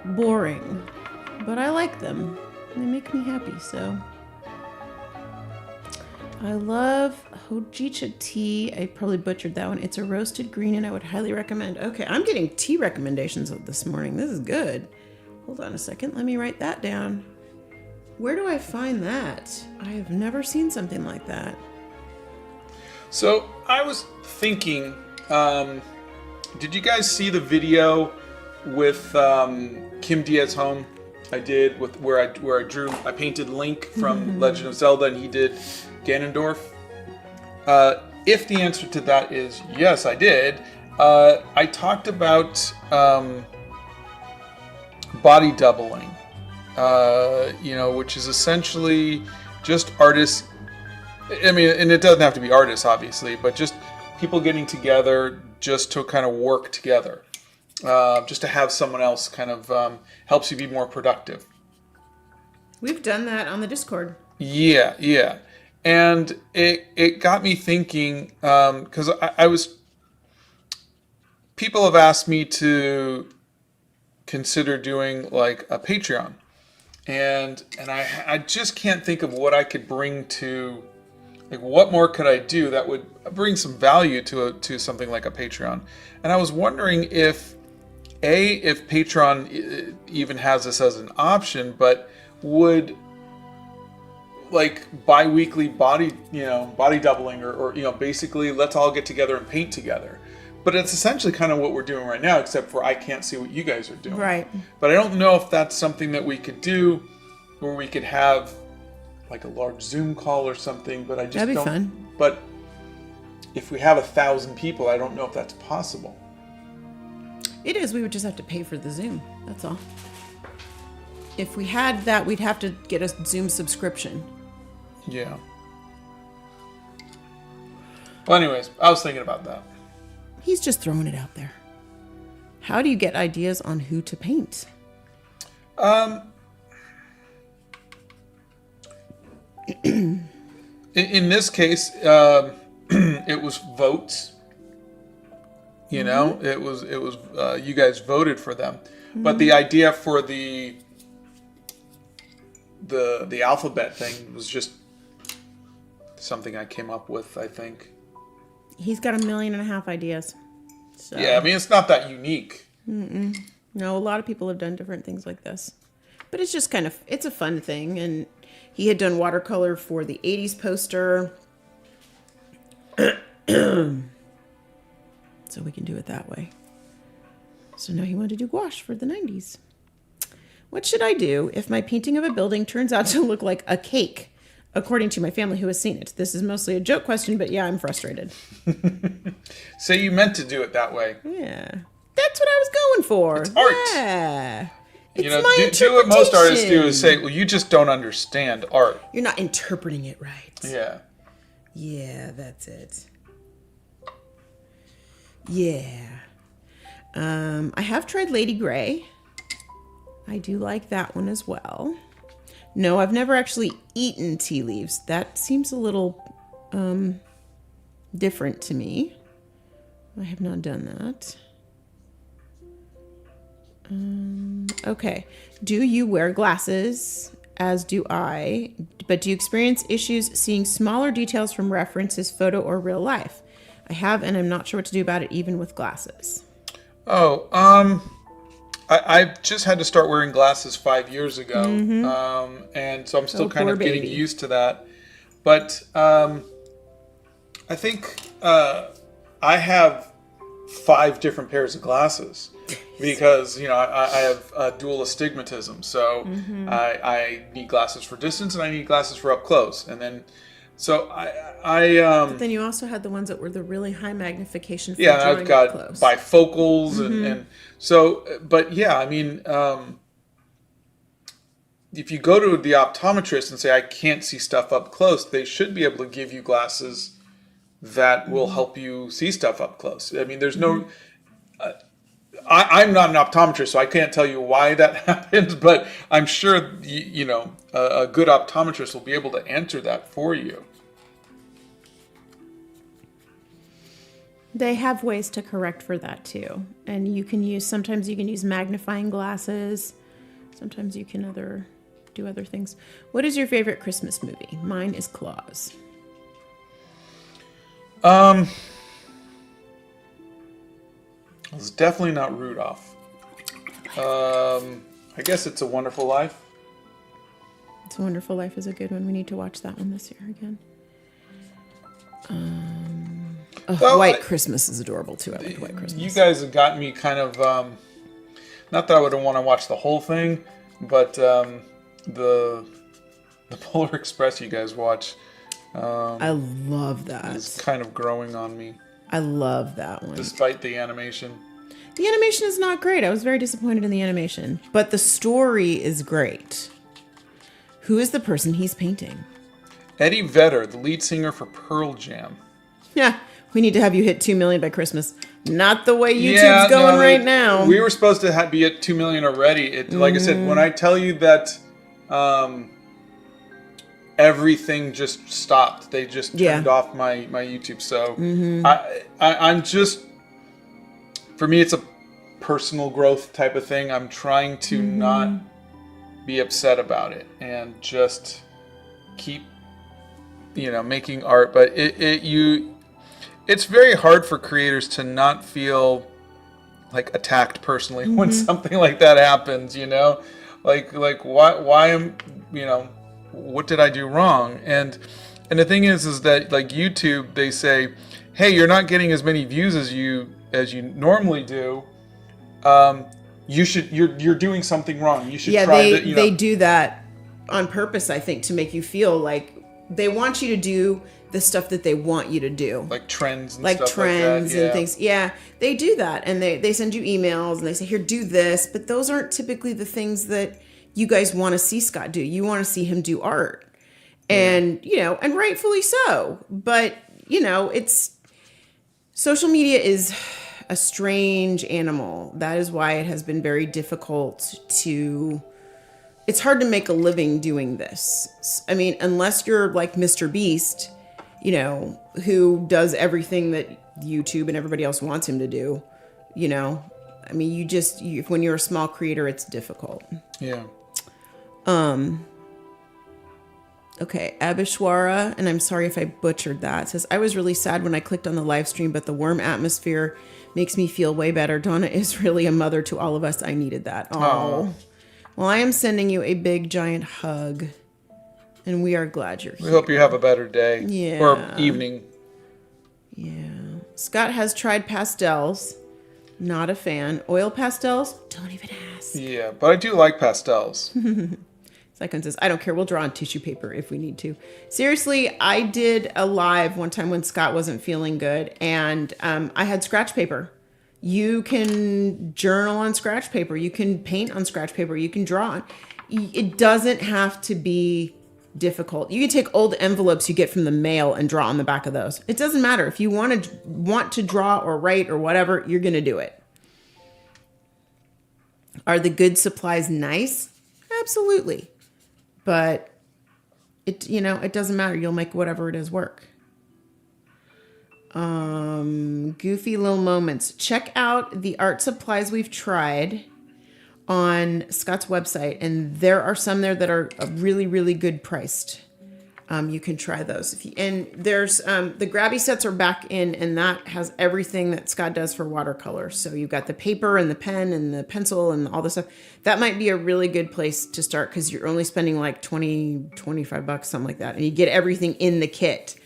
boring, but I like them. They make me happy, so. I love Hojicha tea. I probably butchered that one. It's a roasted green and I would highly recommend. Okay, I'm getting tea recommendations this morning. This is good. Hold on a second. Let me write that down. Where do I find that? I have never seen something like that. So I was thinking, did you guys see the video with Kim Diaz home? I did with where I painted Link from Legend of Zelda, and he did Ganondorf. If the answer to that is yes, I did. I talked about body doubling, which is essentially just artists. I mean, and it doesn't have to be artists, obviously, but just people getting together just to kind of work together, just to have someone else kind of helps you be more productive. We've done that on the Discord. Yeah. And it got me thinking, because people have asked me to consider doing like a Patreon, and I just can't think of what I could bring to like what more could I do that would bring some value to something like a Patreon? And I was wondering if Patreon even has this as an option, but would like bi-weekly body doubling or basically let's all get together and paint together. But it's essentially kind of what we're doing right now, except for I can't see what you guys are doing. Right. But I don't know if that's something that we could do, where we could have like a large Zoom call or something. But I just That'd be don't. fun. But if we have 1,000 people, I don't know if that's possible. It is. We would just have to pay for the Zoom. That's all. If we had that, we'd have to get a Zoom subscription. Yeah. Well, anyways, I was thinking about that. He's just throwing it out there. How do you get ideas on who to paint? In this case, it was votes. You know, it was you guys voted for them, but the idea for the alphabet thing was just something I came up with, I think. He's got 1.5 million ideas. So. Yeah, I mean, it's not that unique. No, a lot of people have done different things like this. But it's just kind of, it's a fun thing. And he had done watercolor for the 80s poster. So we can do it that way. So now he wanted to do gouache for the 90s. What should I do if my painting of a building turns out to look like a cake? According to my family who has seen it. This is mostly a joke question, but yeah, I'm frustrated. So you meant to do it that way. Yeah. That's what I was going for. It's art. Yeah. It's my my do what most artists do interpretation. is say, well, you just don't understand art. You're not interpreting it right. Yeah. Yeah, that's it. Yeah. I have tried Lady Grey. I do like that one as well. No, I've never actually eaten tea leaves. That seems a little different to me. I have not done that. Okay. Do you wear glasses? As do I. But do you experience issues seeing smaller details from references, photo, or real life? I have, and I'm not sure what to do about it, even with glasses. Oh, I just had to start wearing glasses 5 years ago, and so I'm still kind of getting used to that. But I think I have 5 different pairs of glasses because I have dual astigmatism, so I need glasses for distance and I need glasses for up close, and then. So But then you also had the ones that were the really high magnification for drawing I've got up close. bifocals and so, but yeah, I mean, if you go to the optometrist and say, I can't see stuff up close, they should be able to give you glasses that will help you see stuff up close. I mean, there's no, I'm not an optometrist, so I can't tell you why that happens, but I'm sure, a good optometrist will be able to answer that for you. They have ways to correct for that too. And sometimes you can use magnifying glasses. Sometimes you can do other things. What is your favorite Christmas movie? Mine is Claus. It's definitely not Rudolph. I guess It's a Wonderful Life. It's a Wonderful Life is a good one. We need to watch that one this year again. White Christmas is adorable too. I like White Christmas. You guys have gotten me kind of, not that I would want to watch the whole thing, but the Polar Express you guys watch. I love that. It's kind of growing on me. I love that one. Despite the animation. The animation is not great. I was very disappointed in the animation. But the story is great. Who is the person he's painting? Eddie Vedder, the lead singer for Pearl Jam. Yeah, we need to have you hit 2 million by Christmas. Not the way YouTube's going right now. We were supposed to be at 2 million already. Like I said, when I tell you that everything just stopped. They just turned off my YouTube. So I'm just, for me, it's a personal growth type of thing. I'm trying to not be upset about it and just keep making art, but it's very hard for creators to not feel like attacked personally when something like that happens, like why am, what did I do wrong? And the thing is that like YouTube, they say, hey, you're not getting as many views as you normally do. You're doing something wrong. You should try that. They do that on purpose, I think, to make you feel like they want you to do the stuff that they want you to do. Like trends and like stuff trends like that. and things. Yeah, they do that. And they send you emails and they say, here, do this. But those aren't typically the things that you guys want to see Scott do. You want to see him do art. And, and rightfully so. But, it's social media is a strange animal. That is why it has been very difficult it's hard to make a living doing this. I mean, unless you're like Mr. Beast, who does everything that YouTube and everybody else wants him to do, I mean, when you're a small creator, it's difficult. Yeah. Okay, Abishwara, and I'm sorry if I butchered that, says, I was really sad when I clicked on the live stream, but the warm atmosphere makes me feel way better. Donna is really a mother to all of us. I needed that. Oh. Well, I am sending you a big, giant hug, and we are glad you're here. We hope you have a better day. Yeah. Or evening. Yeah. Scott has tried pastels. Not a fan. Oil pastels? Don't even ask. Yeah, but I do like pastels. Second says, I don't care. We'll draw on tissue paper if we need to. Seriously, I did a live one time when Scott wasn't feeling good, and I had scratch paper. You can journal on scratch paper. You can paint on scratch paper. You can draw on. It doesn't have to be difficult. You can take old envelopes you get from the mail and draw on the back of those. It doesn't matter. If you want to draw or write or whatever, you're going to do it. Are the good supplies nice? Absolutely. But it doesn't matter. You'll make whatever it is work. Goofy little moments. Check out the art supplies we've tried on Scott's website, and there are some there that are really, really good priced. You can try those. And there's the grabby sets are back in, and that has everything that Scott does for watercolor. So you've got the paper and the pen and the pencil and all this stuff. That might be a really good place to start because you're only spending like $25, something like that, and you get everything in the kit.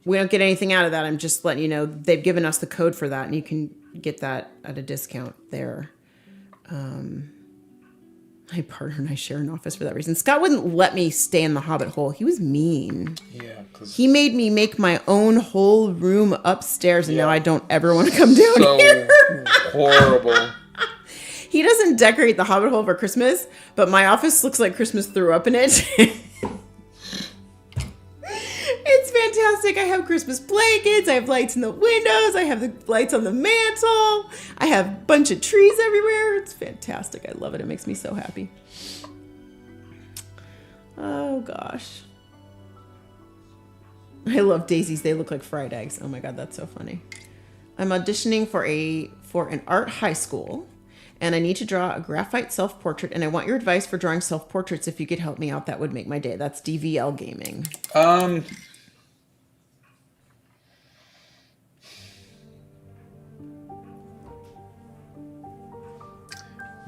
We don't get anything out of that. I'm just letting you know they've given us the code for that, and you can get that at a discount there. My partner and I share an office for that reason. Scott wouldn't let me stay in the Hobbit hole. He was mean. Yeah. He made me make my own whole room upstairs, and now I don't ever want to come down here. Horrible. He doesn't decorate the Hobbit hole for Christmas, but my office looks like Christmas threw up in it. It's fantastic. I have Christmas blankets. I have lights in the windows. I have the lights on the mantle. I have a bunch of trees everywhere. It's fantastic. I love it. It makes me so happy. Oh, gosh. I love daisies. They look like fried eggs. Oh, my God. That's so funny. I'm auditioning for an art high school, and I need to draw a graphite self-portrait, and I want your advice for drawing self-portraits. If you could help me out, that would make my day. That's DVL Gaming.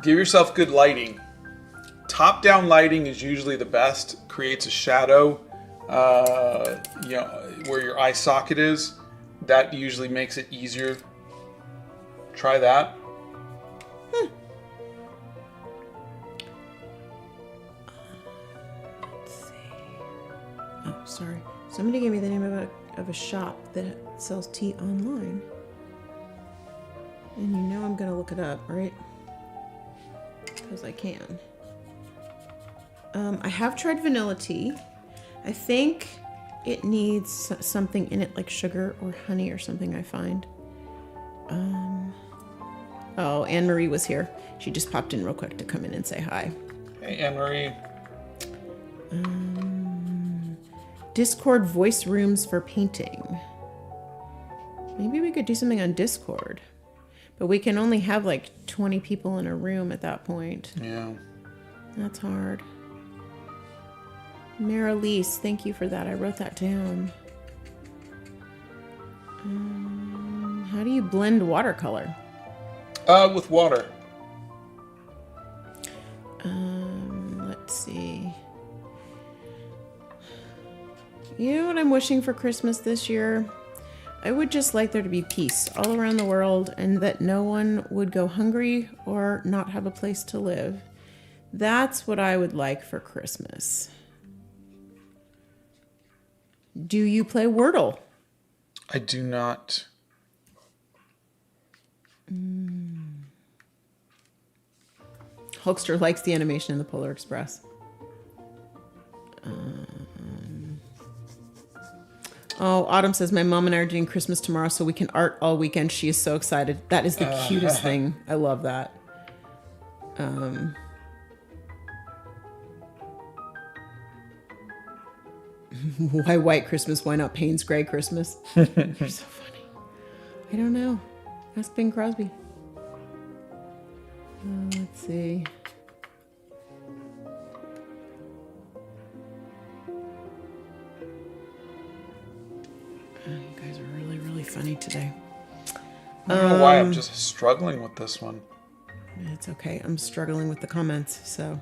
Give yourself good lighting. Top-down lighting is usually the best. Creates a shadow, where your eye socket is. That usually makes it easier. Try that. Let's see. Oh, sorry. Somebody gave me the name of a shop that sells tea online. And I'm going to look it up, right? Because I can. I have tried vanilla tea. I think it needs something in it like sugar or honey or something, I find. Oh, Anne-Marie was here. She just popped in real quick to come in and say hi. Hey, Anne-Marie. Discord voice rooms for painting. Maybe we could do something on Discord. But we can only have like 20 people in a room at that point. Yeah. That's hard. Marilise, thank you for that. I wrote that down. How do you blend watercolor? With water. Let's see. You know what I'm wishing for Christmas this year? I would just like there to be peace all around the world and that no one would go hungry or not have a place to live. That's what I would like for Christmas. Do you play Wordle? I do not. Hulkster likes the animation in the Polar Express. Oh, Autumn says, my mom and I are doing Christmas tomorrow so we can art all weekend. She is so excited. That is the cutest thing. I love that. Why white Christmas? Why not Payne's Gray Christmas? You're so funny. I don't know. Ask Bing Crosby. Let's see. You guys are really, really funny today. I don't know why I'm just struggling with this one. It's okay. I'm struggling with the comments, so.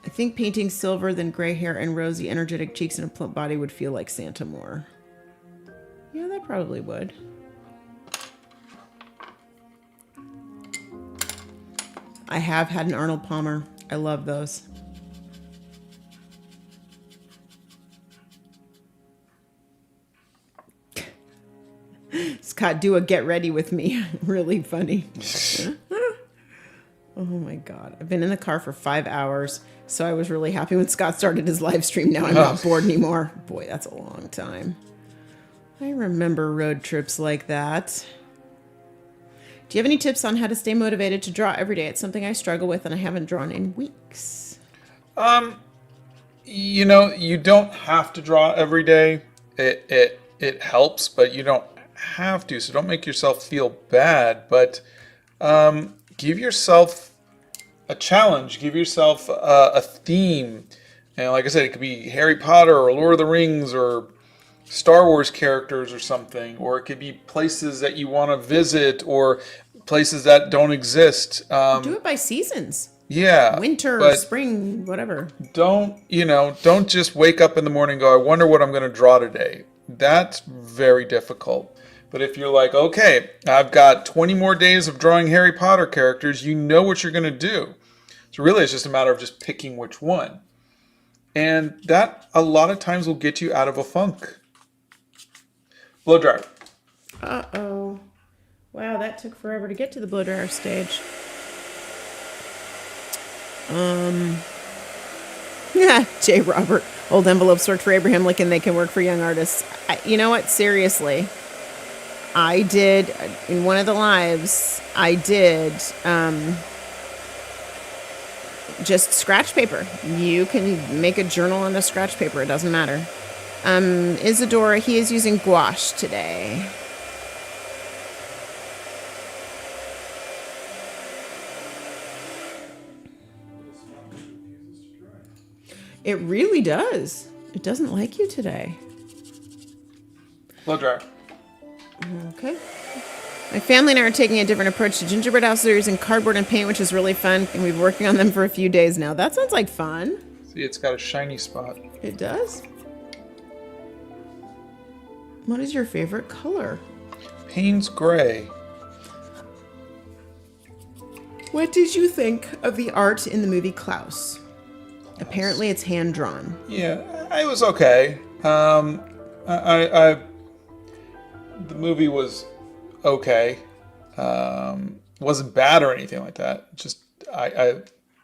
I think painting silver, then gray hair and rosy, energetic cheeks and a plump body would feel like Santa more. Yeah, that probably would. I have had an Arnold Palmer. I love those. Scott, do a get ready with me. Really funny. Oh my God. I've been in the car for 5 hours, so I was really happy when Scott started his live stream. Now I'm not bored anymore. Boy, that's a long time. I remember road trips like that. Do you have any tips on how to stay motivated to draw every day? It's something I struggle with and I haven't drawn in weeks. You know, you don't have to draw every day. It helps, but you don't have to. So don't make yourself feel bad, but give yourself a challenge. Give yourself a theme. And like I said, it could be Harry Potter or Lord of the Rings or Star Wars characters or something, or it could be places that you want to visit or places that don't exist. Do it by seasons. Yeah. Winter, spring, whatever. Don't just wake up in the morning and go, I wonder what I'm going to draw today. That's very difficult. But if you're like, okay, I've got 20 more days of drawing Harry Potter characters, you know what you're going to do. So really it's just a matter of just picking which one. And that a lot of times will get you out of a funk. Blow dryer. Uh-oh. Wow, that took forever to get to the blow dryer stage. Yeah, J. Robert. Old envelopes work for Abraham Lincoln. They can work for young artists. You know what? Seriously. I did, in one of the lives, I did just scratch paper. You can make a journal on a scratch paper. It doesn't matter. Isadora, he is using gouache today. It really does. It doesn't like you today. Blow dryer. Okay. My family and I are taking a different approach to gingerbread houses. They're using cardboard and paint, which is really fun. And we've been working on them for a few days now. That sounds like fun. See, it's got a shiny spot. It does. What is your favorite color? Payne's Gray. What did you think of the art in the movie Klaus? Apparently it's hand-drawn. Yeah, it was okay. The movie was okay. Wasn't bad or anything like that. Just I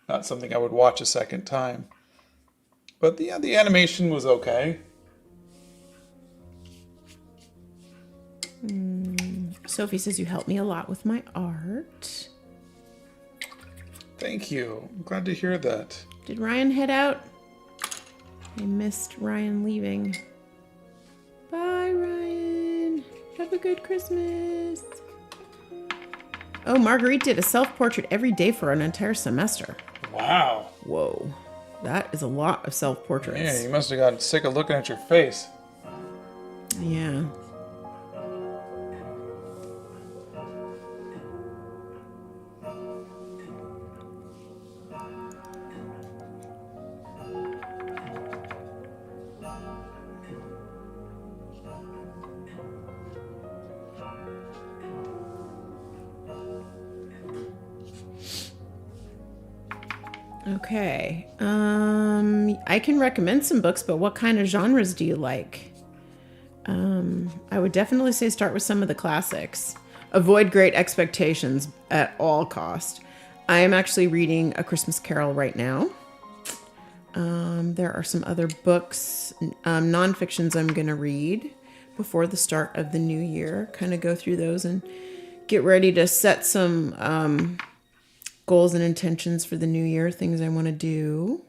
not something I would watch a second time. But the animation was okay. Sophie says you helped me a lot with my art. Thank you. I'm glad to hear that. Did Ryan head out? I missed Ryan leaving. Bye, Ryan. Have a good Christmas. Oh, Marguerite did a self-portrait every day for an entire semester. Wow. Whoa. That is a lot of self-portraits. Yeah, you must have gotten sick of looking at your face. Yeah. Okay. I can recommend some books, but what kind of genres do you like? I would definitely say start with some of the classics. Avoid Great Expectations at all cost. I am actually reading A Christmas Carol right now. There are some other books, non-fictions I'm going to read before the start of the new year. Kind of go through those and get ready to set some goals and intentions for the new year, things I want to do.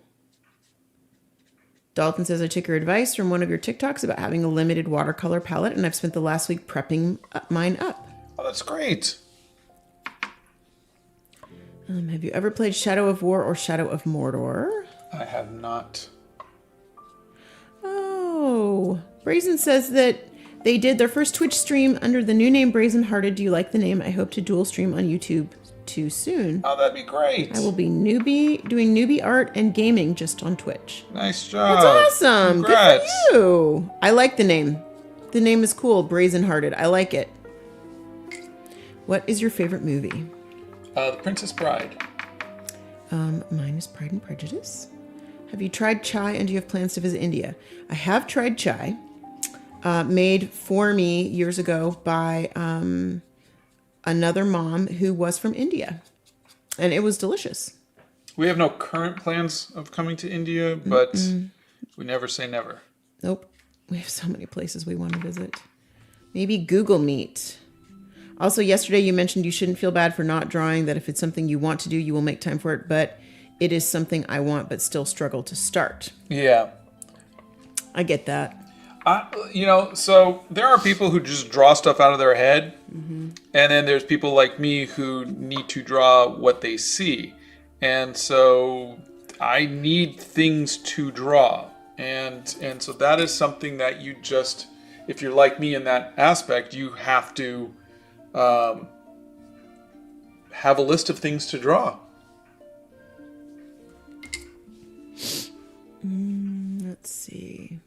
Dalton says, I took your advice from one of your TikToks about having a limited watercolor palette, and I've spent the last week prepping mine up. Oh, that's great. Have you ever played Shadow of War or Shadow of Mordor? I have not. Oh, Brazen says that they did their first Twitch stream under the new name Brazen Hearted. Do you like the name? I hope to dual stream on YouTube too soon. Oh, that'd be great. I will be doing newbie art and gaming just on Twitch. Nice job. That's awesome. Congrats. Good for you. I like the name. The name is cool. Brazen Hearted. I like it. What is your favorite movie? The Princess Bride. Mine is Pride and Prejudice. Have you tried chai and do you have plans to visit India? I have tried chai, made for me years ago by another mom who was from India, and it was delicious. We have no current plans of coming to India, but we never say never. Nope. We have so many places we want to visit. Maybe Google Meet. Also, yesterday you mentioned you shouldn't feel bad for not drawing, that if it's something you want to do, you will make time for it, but it is something I want but still struggle to start. Yeah. I get that. So there are people who just draw stuff out of their head, and then there's people like me who need to draw what they see. And so I need things to draw. And so that is something that you just, if you're like me in that aspect, you have to have a list of things to draw. Let's see.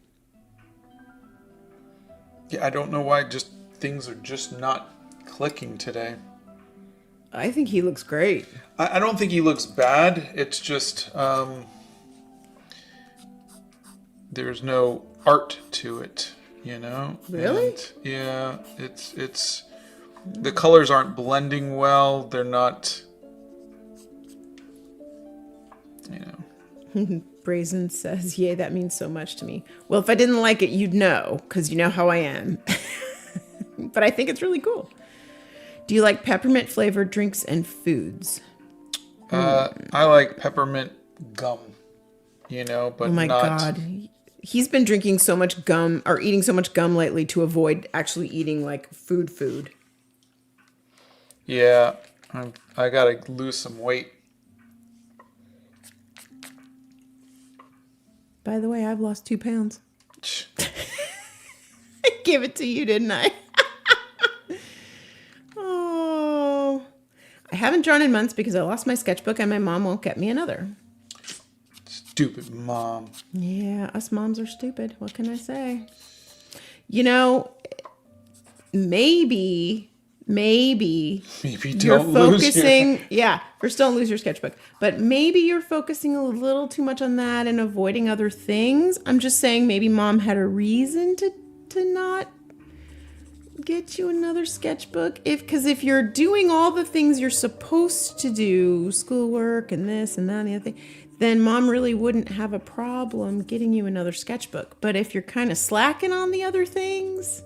Yeah, I don't know why just things are just not clicking today. I think he looks great. I don't think he looks bad. It's just there's no art to it, you know? Really? And, yeah, it's the colors aren't blending well. They're not, you know. Brazen says, yay, that means so much to me. Well, if I didn't like it, you'd know, because you know how I am. But I think it's really cool. Do you like peppermint flavored drinks and foods? I like peppermint gum, you know, but Oh my God. He's been drinking so much gum or eating so much gum lately to avoid actually eating like food. Yeah, I gotta lose some weight. By the way, I've lost 2 pounds. I gave it to you, didn't I? Oh, I haven't drawn in months because I lost my sketchbook and my mom won't get me another. Stupid mom. Yeah, us moms are stupid. What can I say? You know, maybe you're don't focusing, first don't lose your sketchbook, but maybe you're focusing a little too much on that and avoiding other things. I'm just saying maybe mom had a reason to not get you another sketchbook. Because if you're doing all the things you're supposed to do, schoolwork and this and that and the other thing, then mom really wouldn't have a problem getting you another sketchbook. But if you're kind of slacking on the other things,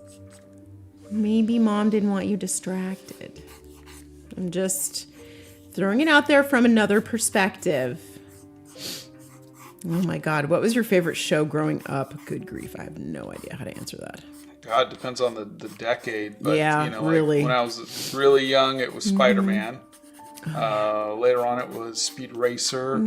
maybe mom didn't want you distracted. I'm just throwing it out there from another perspective. Oh my God. What was your favorite show growing up? Good grief. I have no idea how to answer that. God, depends on the decade. But, yeah, you know, really. Like when I was really young, it was Spider-Man. Later on, it was Speed Racer.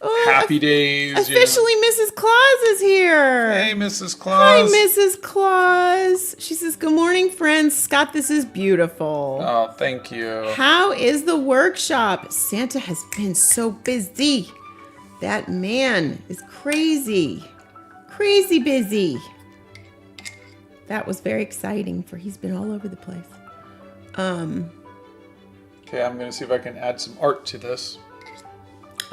Oh, Happy Days. officially, Mrs. Claus is here. Hey, Mrs. Hi, Claus. Mrs. Claus. She says, "Good morning, friends. Scott, this is beautiful. Oh, thank you. How is the workshop? Santa has been so busy. That man is crazy. Crazy busy." That was very exciting for he's been all over the place. Okay, I'm going to see if I can add some art to this.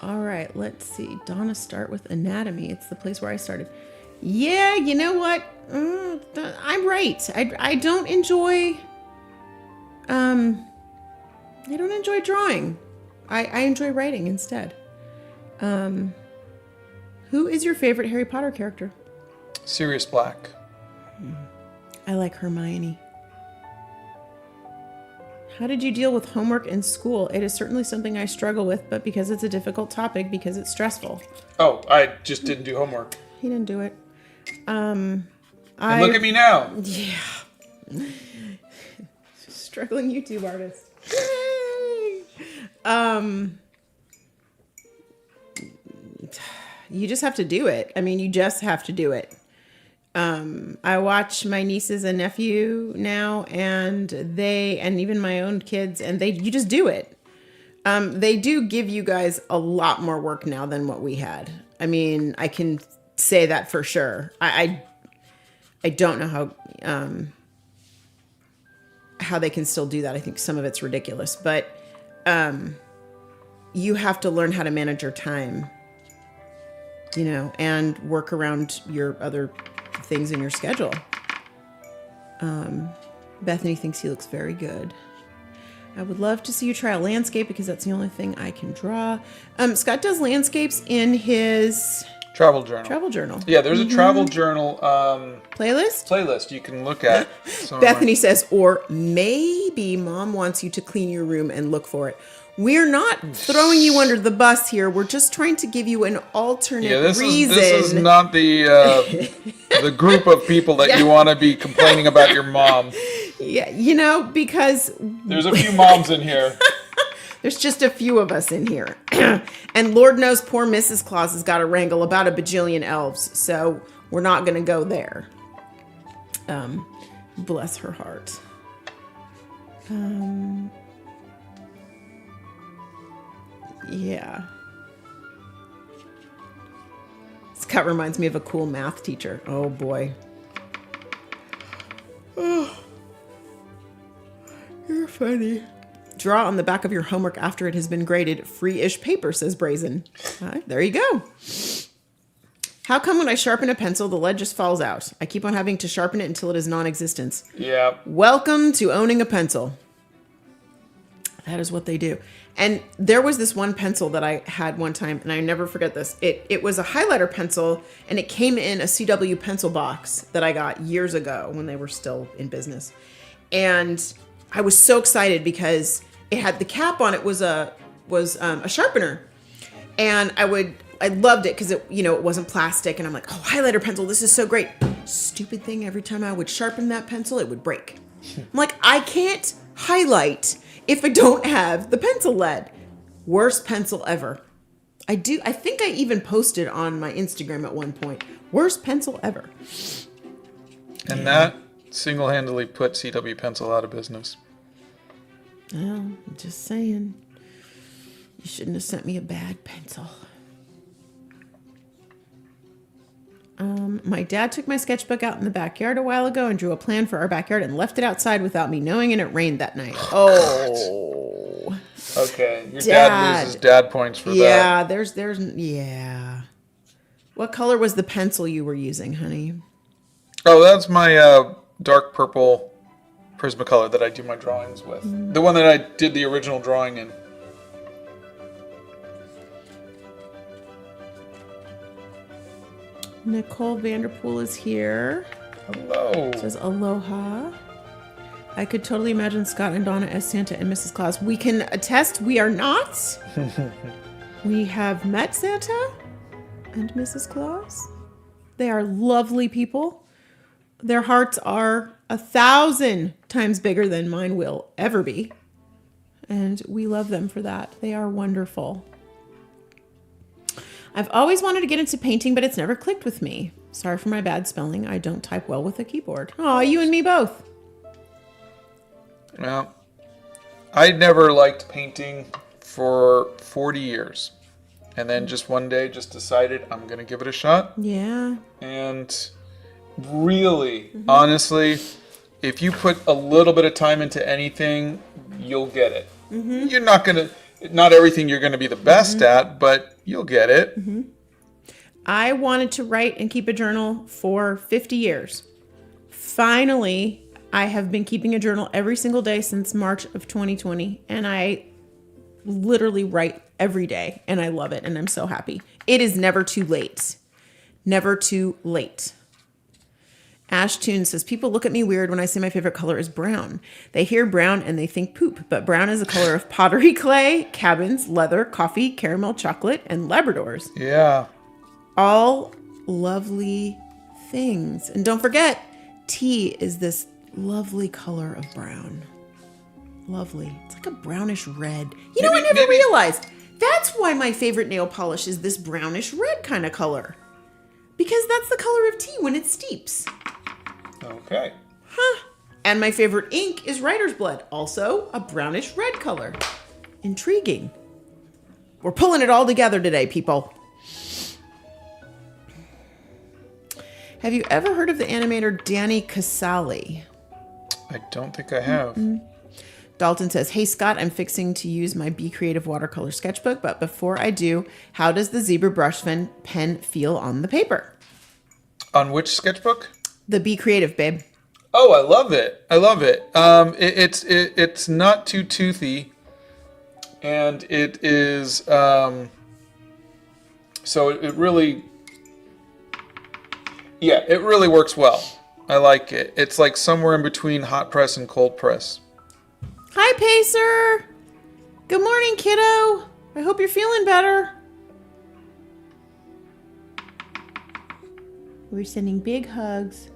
All right, let's see. Donna, start with anatomy. It's the place where I started. Yeah, you know what? I'm right. I don't enjoy. I don't enjoy drawing. I enjoy writing instead. Who is your favorite Harry Potter character? Sirius Black. I like Hermione. How did you deal with homework in school? It is certainly something I struggle with, but because it's a difficult topic, because it's stressful. Oh, I just didn't do homework. He didn't do it. And look at me now. Yeah. Struggling YouTube artist. Yay! You just have to do it. I mean, you just have to do it. I watch my nieces and nephew now, and even my own kids, and you just do it. They do give you guys a lot more work now than what we had. I mean, I can say that for sure. I don't know how they can still do that. I think some of it's ridiculous, but you have to learn how to manage your time, and work around your other things in your schedule. Bethany thinks he looks very good. I would love to see you try a landscape because that's the only thing I can draw. Scott does landscapes in his Travel journal. Yeah, there's a travel journal playlist you can look at. Bethany says, or maybe mom wants you to clean your room and look for it. We're not throwing you under the bus here. We're just trying to give you an alternate reason. This is not the group of people that you want to be complaining about your mom. Yeah, because there's a few moms in here. There's just a few of us in here. And Lord knows poor Mrs. Claus has got to wrangle about a bajillion elves. So we're not going to go there. Bless her heart. Yeah. Scott reminds me of a cool math teacher. Oh boy. Oh, you're funny. Draw on the back of your homework after it has been graded. Free-ish paper, says Brazen. All right, there you go. How come when I sharpen a pencil, the lead just falls out? I keep on having to sharpen it until it is non-existent. Yeah. Welcome to owning a pencil. That is what they do. And there was this one pencil that I had one time, and I never forget this. It was a highlighter pencil, and it came in a CW pencil box that I got years ago when they were still in business. And I was so excited because it had the cap on it was a sharpener, and I loved it because it wasn't plastic, and I'm like, oh, highlighter pencil, this is so great. Stupid thing, every time I would sharpen that pencil, it would break. I'm like, I can't highlight if I don't have the pencil lead. Worst pencil ever. I think I even posted on my Instagram at one point. Worst pencil ever. And that single-handedly put CW Pencil out of business. Oh, I'm just saying. You shouldn't have sent me a bad pencil. My dad took my sketchbook out in the backyard a while ago and drew a plan for our backyard and left it outside without me knowing, and it rained that night. Oh. Okay, your dad loses dad points for that. Yeah, there's What color was the pencil you were using, honey? Oh, that's my dark purple Prismacolor that I do my drawings with. The one that I did the original drawing in. Nicole Vanderpool is here. Hello. Says aloha. I could totally imagine Scott and Donna as Santa and Mrs. Claus. We can attest we are not. We have met Santa and Mrs. Claus. They are lovely people. Their hearts are 1,000 times bigger than mine will ever be. And we love them for that. They are wonderful. I've always wanted to get into painting, but it's never clicked with me. Sorry for my bad spelling. I don't type well with a keyboard. Oh, you and me both. Well, I never liked painting for 40 years. And then just one day just decided I'm going to give it a shot. Yeah. And really, honestly, if you put a little bit of time into anything, you'll get it. You're not everything you're going to be the best at, but you'll get it. I wanted to write and keep a journal for 50 years. Finally, I have been keeping a journal every single day since March of 2020, and I literally write every day, and I love it, and I'm so happy. It is never too late. Never too late. Ash Toon says, people look at me weird when I say my favorite color is brown. They hear brown and they think poop, but brown is the color of pottery clay, cabins, leather, coffee, caramel, chocolate, and Labradors. Yeah. All lovely things. And don't forget, tea is this lovely color of brown. Lovely. It's like a brownish red. You know, I never realized. That's why my favorite nail polish is this brownish red kind of color. Because that's the color of tea when it steeps. Okay. Huh. And my favorite ink is writer's blood. Also a brownish red color. Intriguing. We're pulling it all together today, people. Have you ever heard of the animator Danny Casale? I don't think I have. Dalton says, hey, Scott, I'm fixing to use my Be Creative watercolor sketchbook, but before I do, how does the zebra brush pen feel on the paper? On which sketchbook? The Be Creative, babe. Oh, I love it. I love it. It's not too toothy, and it is so it really, yeah, it really works well. I like it. It's like somewhere in between hot press and cold press. Hi, Pacer. Good morning, kiddo. I hope you're feeling better. We're sending big hugs.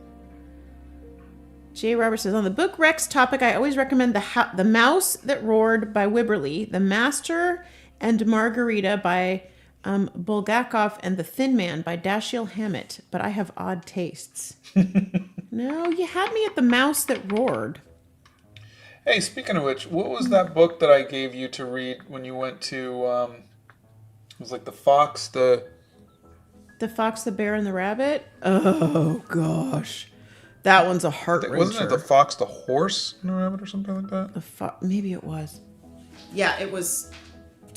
Jay Roberts says, on the book Rex topic, I always recommend The Mouse That Roared by Wibberley, The Master and Margarita by Bulgakov, and The Thin Man by Dashiell Hammett, but I have odd tastes. No, you had me at The Mouse That Roared. Hey, speaking of which, what was that book that I gave you to read when you went to, it was like The Fox, The Fox, the Bear, and the Rabbit? Oh, gosh. That one's a heart-wrencher. Wasn't it The Fox, the Horse, and the Rabbit or something like that? Maybe it was. Yeah, it was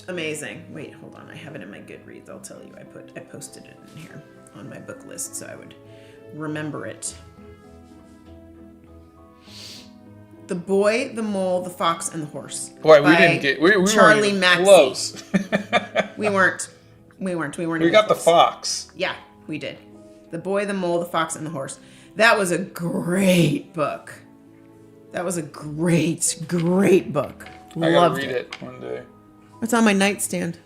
amazing. Wait, hold on. I have it in my Goodreads. I'll tell you. I posted it in here on my book list so I would remember it. The Boy, the Mole, the Fox, and the Horse. Boy, we didn't get... We Charlie weren't Maxey. Close. We weren't. We got the Fox. Yeah, we did. The Boy, the Mole, the Fox, and the Horse. That was a great book. That was a great, great book. I gotta read it one day. It's on my nightstand.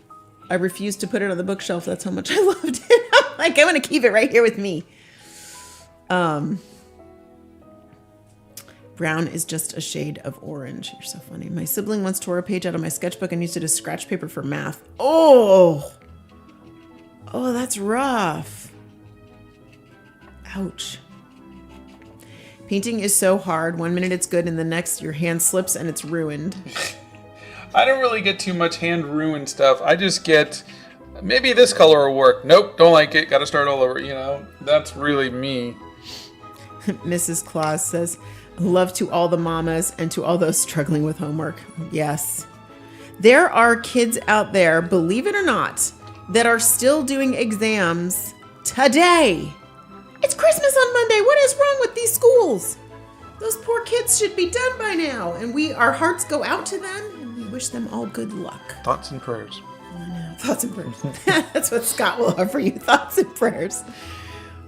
I refused to put it on the bookshelf. That's how much I loved it. I'm like, I want to keep it right here with me. Brown is just a shade of orange. You're so funny. My sibling once tore a page out of my sketchbook and used it as scratch paper for math. Oh, that's rough. Ouch. Painting is so hard. 1 minute it's good and the next your hand slips and it's ruined. I don't really get too much hand ruined stuff. I just get, maybe this color will work. Nope, don't like it. Got to start all over. You know, that's really me. Mrs. Claus says, love to all the mamas and to all those struggling with homework. Yes. There are kids out there, believe it or not, that are still doing exams today. It's Christmas on Monday. What is wrong with these schools? Those poor kids should be done by now. And our hearts go out to them and we wish them all good luck. Thoughts and prayers. I know. Thoughts and prayers. That's what Scott will offer you. Thoughts and prayers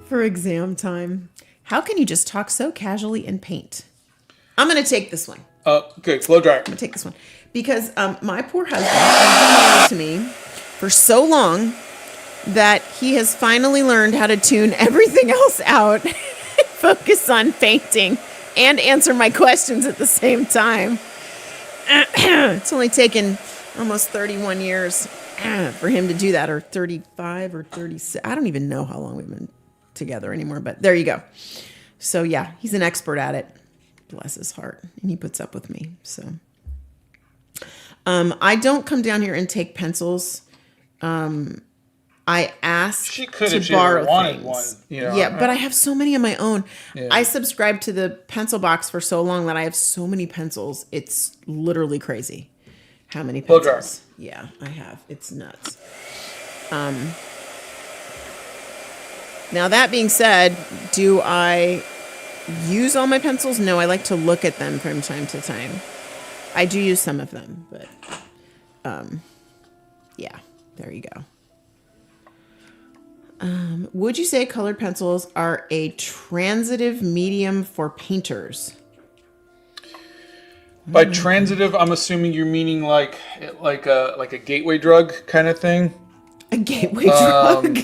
for exam time. How can you just talk so casually and paint? I'm going to take this one. Okay, blow dryer. I'm going to take this one. Because my poor husband has been married to me for so long that he has finally learned how to tune everything else out and focus on painting and answer my questions at the same time. It's only taken almost 31 years. for him to do that, or 35 or 36. I don't even know how long we've been together anymore, but there you go. So yeah, he's an expert at it. Bless his heart. And he puts up with me. So I don't come down here and take pencils. I ask She could to if she borrow ever wanted things. one. You know, Yeah, but I have so many of my own. Yeah. I subscribed to the pencil box for so long that I have so many pencils. It's literally crazy how many Blow dryer. pencils. Yeah, I have. It's nuts. Now that being said, do I use all my pencils? No, I like to look at them from time to time. I do use some of them, but yeah, there you go. Would you say colored pencils are a transitive medium for painters? By transitive, I'm assuming you're meaning like a gateway drug kind of thing. A gateway drug?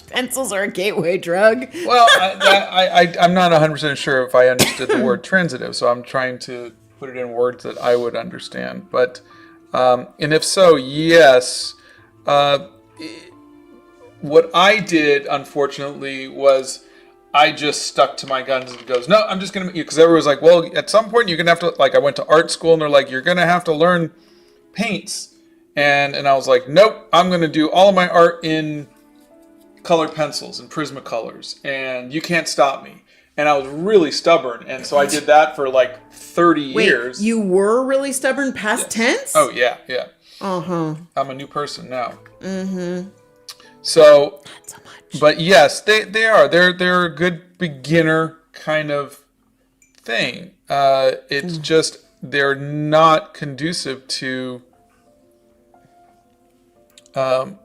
Pencils are a gateway drug? Well, I'm not 100% sure if I understood the word transitive, so I'm trying to put it in words that I would understand. But, and if so, yes. What I did, unfortunately, was I just stuck to my guns and goes, no, I'm just going to, because everyone was like, well, at some point you're going to have to, like, I went to art school and they're like, you're going to have to learn paints. And I was like, nope, I'm going to do all of my art in colored pencils and Prismacolors, and you can't stop me. And I was really stubborn, and so I did that for like 30 Wait, years. you were really stubborn past tense? Oh, yeah. Uh-huh. I'm a new person now. Mm-hmm. So, Not so much. but yes, they are. They're a good beginner kind of thing. It's just they're not conducive to a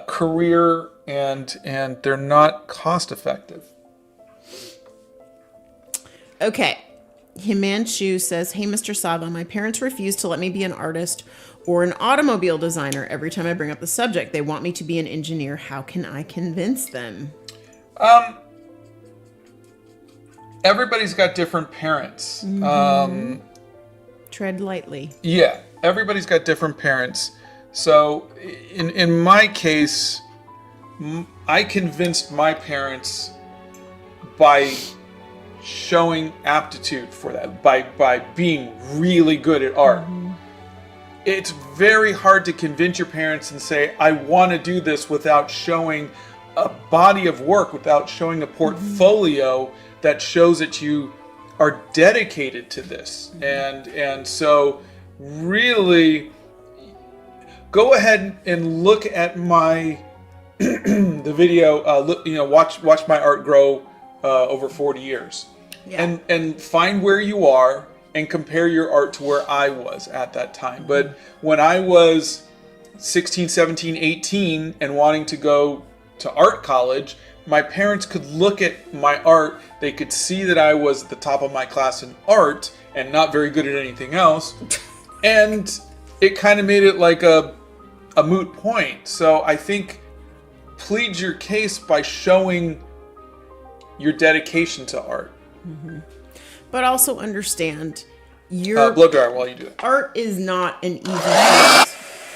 career, and they're not cost effective. Okay. Himanshu says, hey, Mr. Sava, my parents refuse to let me be an artist or an automobile designer every time I bring up the subject. They want me to be an engineer. How can I convince them? Everybody's got different parents. Tread lightly. Yeah, everybody's got different parents. So in my case, I convinced my parents by showing aptitude for that, by being really good at art. It's very hard to convince your parents and say, I want to do this, without showing a body of work, without showing a portfolio that shows that you are dedicated to this. And so really go ahead and look at my the video, watch my art grow over 40 years. Yeah. And find where you are and compare your art to where I was at that time. But when I was 16, 17, 18 and wanting to go to art college, my parents could look at my art. They could see that I was at the top of my class in art and not very good at anything else. And it kind of made it like a moot point. So I think plead your case by showing your dedication to art. But also understand your blow dryer while you do it. Art is not an easy field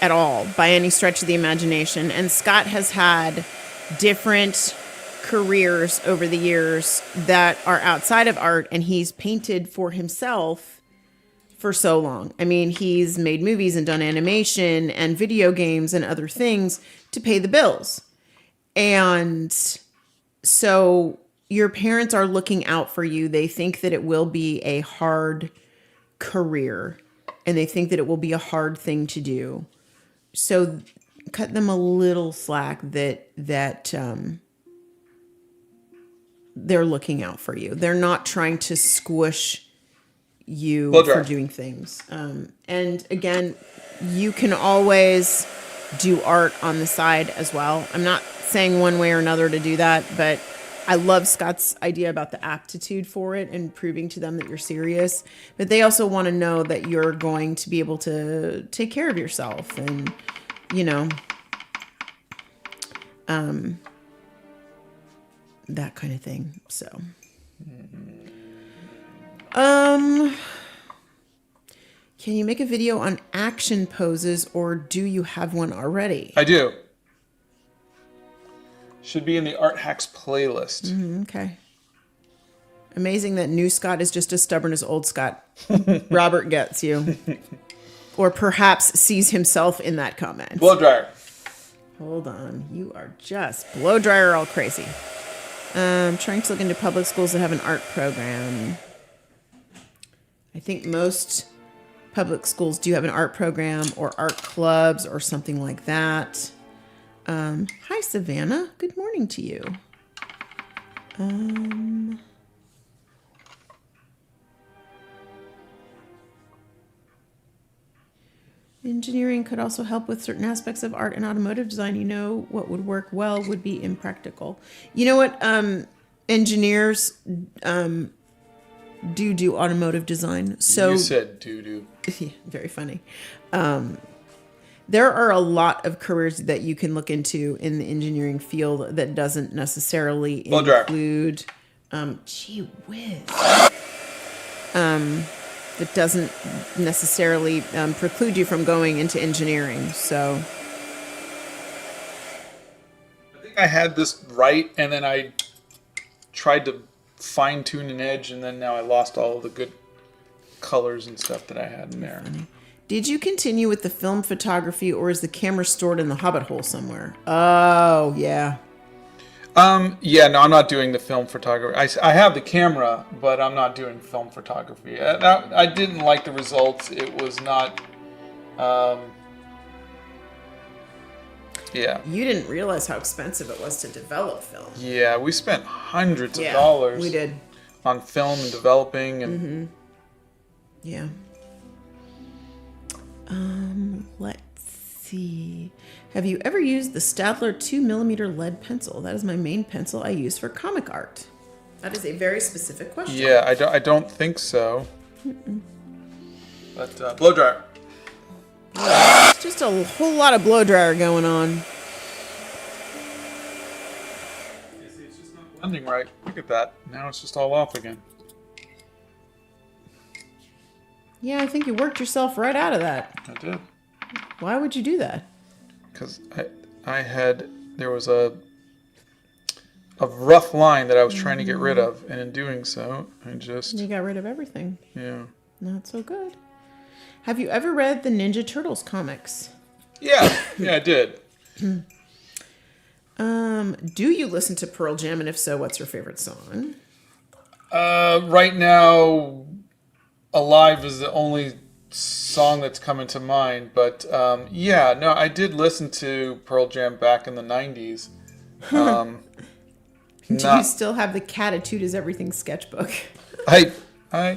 at all by any stretch of the imagination. And Scott has had different careers over the years that are outside of art, and he's painted for himself for so long. I mean, he's made movies and done animation and video games and other things to pay the bills. And so your parents are looking out for you. They think that it will be a hard career, and they think that it will be a hard thing to do. So cut them a little slack that they're looking out for you. They're not trying to squish you for doing things. And again, you can always do art on the side as well. I'm not saying one way or another to do that, but I love Scott's idea about the aptitude for it and proving to them that you're serious. But they also want to know that you're going to be able to take care of yourself and, that kind of thing. Can you make a video on action poses, or do you have one already? I do. Should be in the Art Hacks playlist. Okay. Amazing that new Scott is just as stubborn as old Scott. Robert gets you. Or perhaps sees himself in that comment. Blow dryer. Hold on. You are just blow dryer all crazy. Trying to look into public schools that have an art program. I think most public schools do have an art program or art clubs or something like that. Hi, Savannah. Good morning to you. Engineering could also help with certain aspects of art and automotive design. You know what would work well would be impractical. You know what? Engineers do automotive design. So You said doo-doo. yeah, very funny. There are a lot of careers that you can look into in the engineering field that doesn't necessarily Blow dryer. include, gee whiz, that doesn't necessarily preclude you from going into engineering. So I think I had this right, and then I tried to fine-tune an edge, and then now I lost all of the good colors and stuff that I had in there. did you continue with the film photography, or is the camera stored in the Hobbit hole somewhere? Oh, yeah. Yeah, no, I'm not doing the film photography. I have the camera, but I'm not doing film photography. I didn't like the results. It was not, yeah. You didn't realize how expensive it was to develop film. Yeah, we spent hundreds of Yeah, dollars we did. on film and developing, and Yeah. Let's see. Have you ever used the Staedtler 2mm lead pencil? That is my main pencil I use for comic art. That is a very specific question. yeah, I don't think so. But blow dryer. It's just a whole lot of blow dryer going on. It's just not blending right. Look at that. Now it's just all off again. Yeah, I think you worked yourself right out of that. I did. Why would you do that? Because there was a rough line that I was trying to get rid of, and in doing so, I just, You got rid of everything. yeah. Not so good. Have you ever read the Ninja Turtles comics? Yeah, I did. Do you listen to Pearl Jam, and if so, what's your favorite song? Right now, Alive is the only song that's coming to mind, but yeah, no, I did listen to Pearl Jam back in the 90s. Do you still have the Catitude is Everything sketchbook? I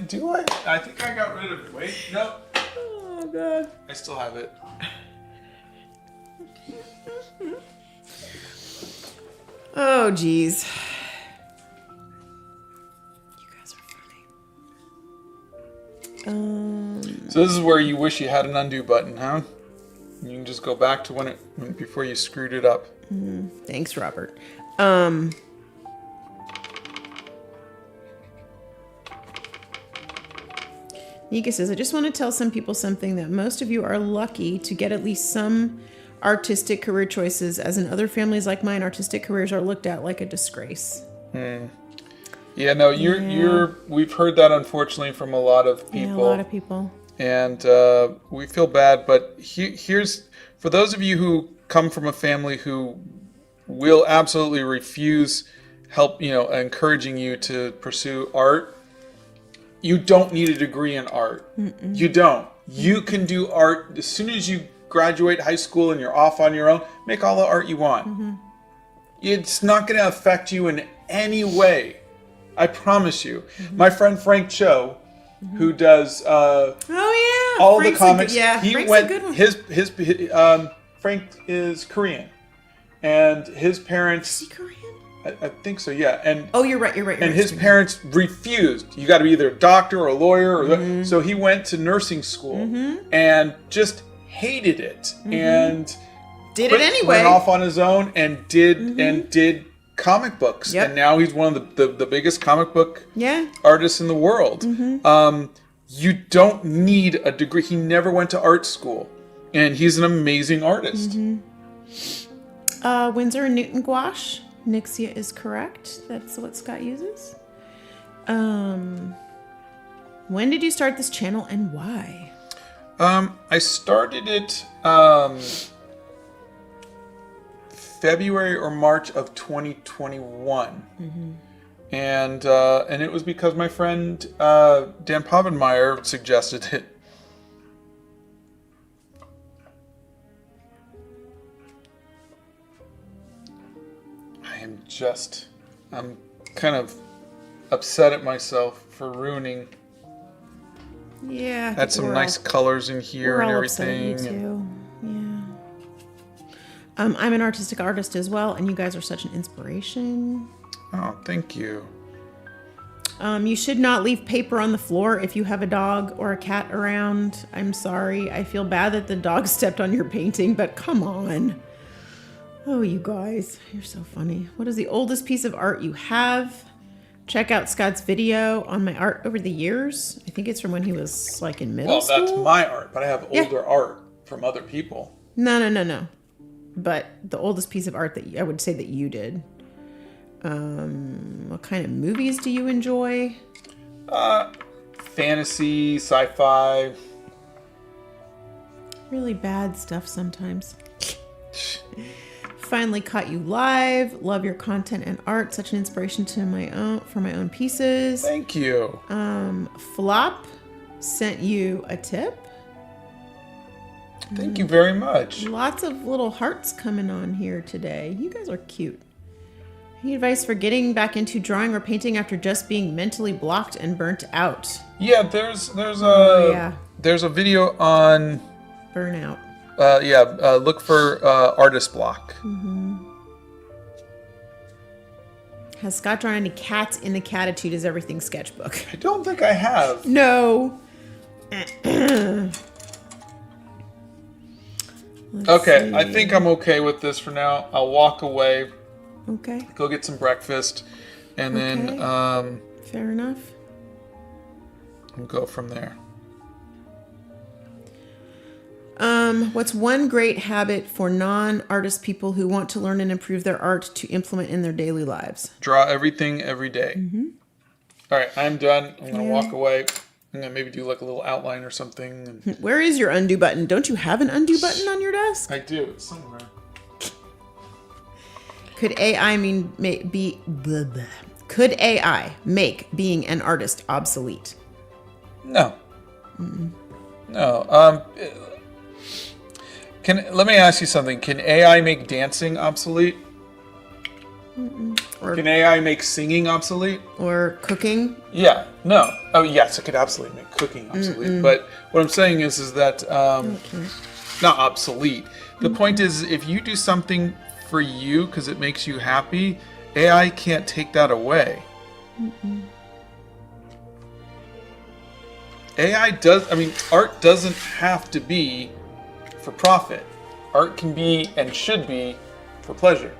do. I think I got rid of it. Wait, no, Oh, God. I still have it. Oh, geez. You guys are funny. So this is where you wish you had an undo button, huh? You can just go back to before you screwed it up. Thanks, Robert. Nika says, I just want to tell some people something, that most of you are lucky to get at least some artistic career choices, as in other families like mine, artistic careers are looked at like a disgrace. Yeah, no, we've heard that, unfortunately, from a lot of people. Yeah, a lot of people. And we feel bad, but here's, for those of you who come from a family who will absolutely refuse help, encouraging you to pursue art, you don't need a degree in art. You don't. You can do art as soon as you graduate high school and you're off on your own. Make all the art you want. It's not going to affect you in any way. I promise you. My friend Frank Cho, who does all the comics, Frank's a good one. Frank is Korean, and his parents. Is he Korean? I think so, yeah. And you're right. and his parents refused. You got to be either a doctor or a lawyer, or so he went to nursing school and just hated it and did it anyway. Went off on his own and did comic books, and now he's one of the biggest comic book artists in the world. You don't need a degree. He never went to art school. And he's an amazing artist. Winsor and Newton gouache. Nixia is correct. That's what Scott uses. When did you start this channel and why? I started it February or March of 2021. And it was because my friend Dan Povenmire suggested it. I'm kind of upset at myself for ruining. Yeah. Had some nice colors in here and everything. Upset at you too. Yeah. I'm an artistic artist as well, and you guys are such an inspiration. Oh, thank you. You should not leave paper on the floor if you have a dog or a cat around. I'm sorry. I feel bad that the dog stepped on your painting, but come on. Oh, you guys, you're so funny. What is the oldest piece of art you have? Check out Scott's video on my art over the years. I think it's from when he was like in middle school. Well, that's my art, but I have older art from other people. No. But the oldest piece of art that I would say that you did. What kind of movies do you enjoy? Fantasy, sci-fi. Really bad stuff sometimes. Finally caught you live. Love your content and art. Such an inspiration to my own pieces. Thank you. Flop sent you a tip. Thank you very much. Lots of little hearts coming on here today. You guys are cute. Any advice for getting back into drawing or painting after just being mentally blocked and burnt out? Yeah, there's a video on burnout. Look for artist block. Has Scott drawn any cats in the Catitude is Everything sketchbook? I don't think I have. No. Okay, I think I'm okay with this for now. I'll walk away. Okay. Go get some breakfast, and then fair enough. We'll go from there. What's one great habit for non-artist people who want to learn and improve their art to implement in their daily lives? Draw everything every day. All right, I'm done. I'm going to walk away. I'm going to maybe do like a little outline or something. Where is your undo button? Don't you have an undo button on your desk? I do. It's somewhere. Could AI Could AI make being an artist obsolete? No. No. Let me ask you something. Can AI make dancing obsolete? Or can AI make singing obsolete? Or cooking? Yeah. No. Oh, yes. It could absolutely make cooking obsolete. But what I'm saying is that not obsolete. The point is, if you do something for you because it makes you happy, AI can't take that away. Art doesn't have to be for profit. Art can be and should be for pleasure.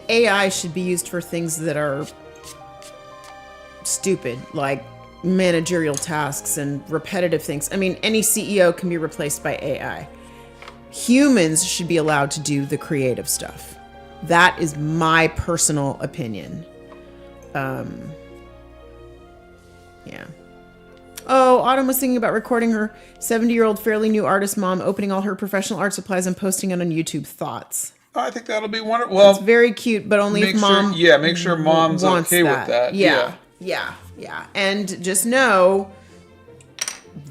AI should be used for things that are stupid, like managerial tasks and repetitive things. I mean, any CEO can be replaced by AI. Humans should be allowed to do the creative stuff. That is my personal opinion. Yeah. Oh, Autumn was thinking about recording her 70-year-old fairly new artist mom opening all her professional art supplies and posting it on YouTube. Thoughts? I think that'll be wonderful. Well, it's very cute, but only if mom make sure mom's okay with that. Yeah. And just know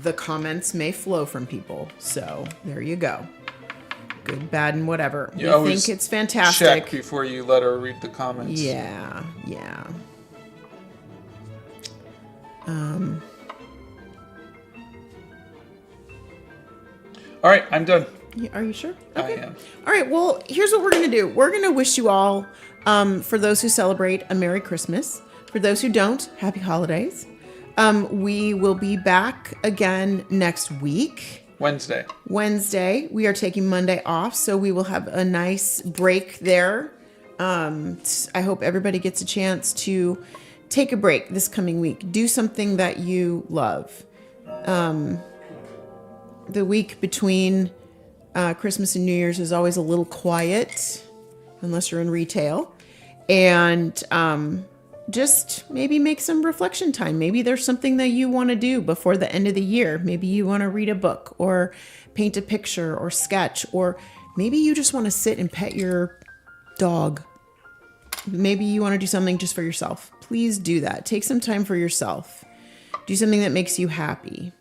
the comments may flow from people. So there you go. Good, bad, and whatever. You we think it's fantastic. Check before you let her read the comments. Yeah. All right, I'm done. Are you sure? Okay. I am. All right, well, here's what we're going to do. We're going to wish you all, for those who celebrate, a Merry Christmas. For those who don't, Happy Holidays. We will be back again next week. Wednesday. We are taking Monday off, so we will have a nice break there. I hope everybody gets a chance to take a break this coming week. Do something that you love. The week between Christmas and New Year's is always a little quiet, unless you're in retail. And just maybe make some reflection time. Maybe there's something that you want to do before the end of the year. Maybe you want to read a book or paint a picture or sketch, or maybe you just want to sit and pet your dog. Maybe you want to do something just for yourself. Please do that. Take some time for yourself. Do something that makes you happy.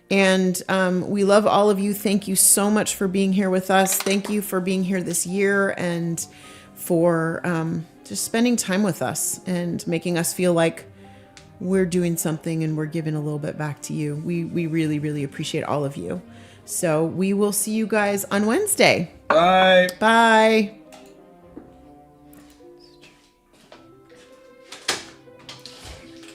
And we love all of you. Thank you so much for being here with us. Thank you for being here this year and for just spending time with us and making us feel like we're doing something and we're giving a little bit back to you. We really, really appreciate all of you. So we will see you guys on Wednesday. Bye. Bye.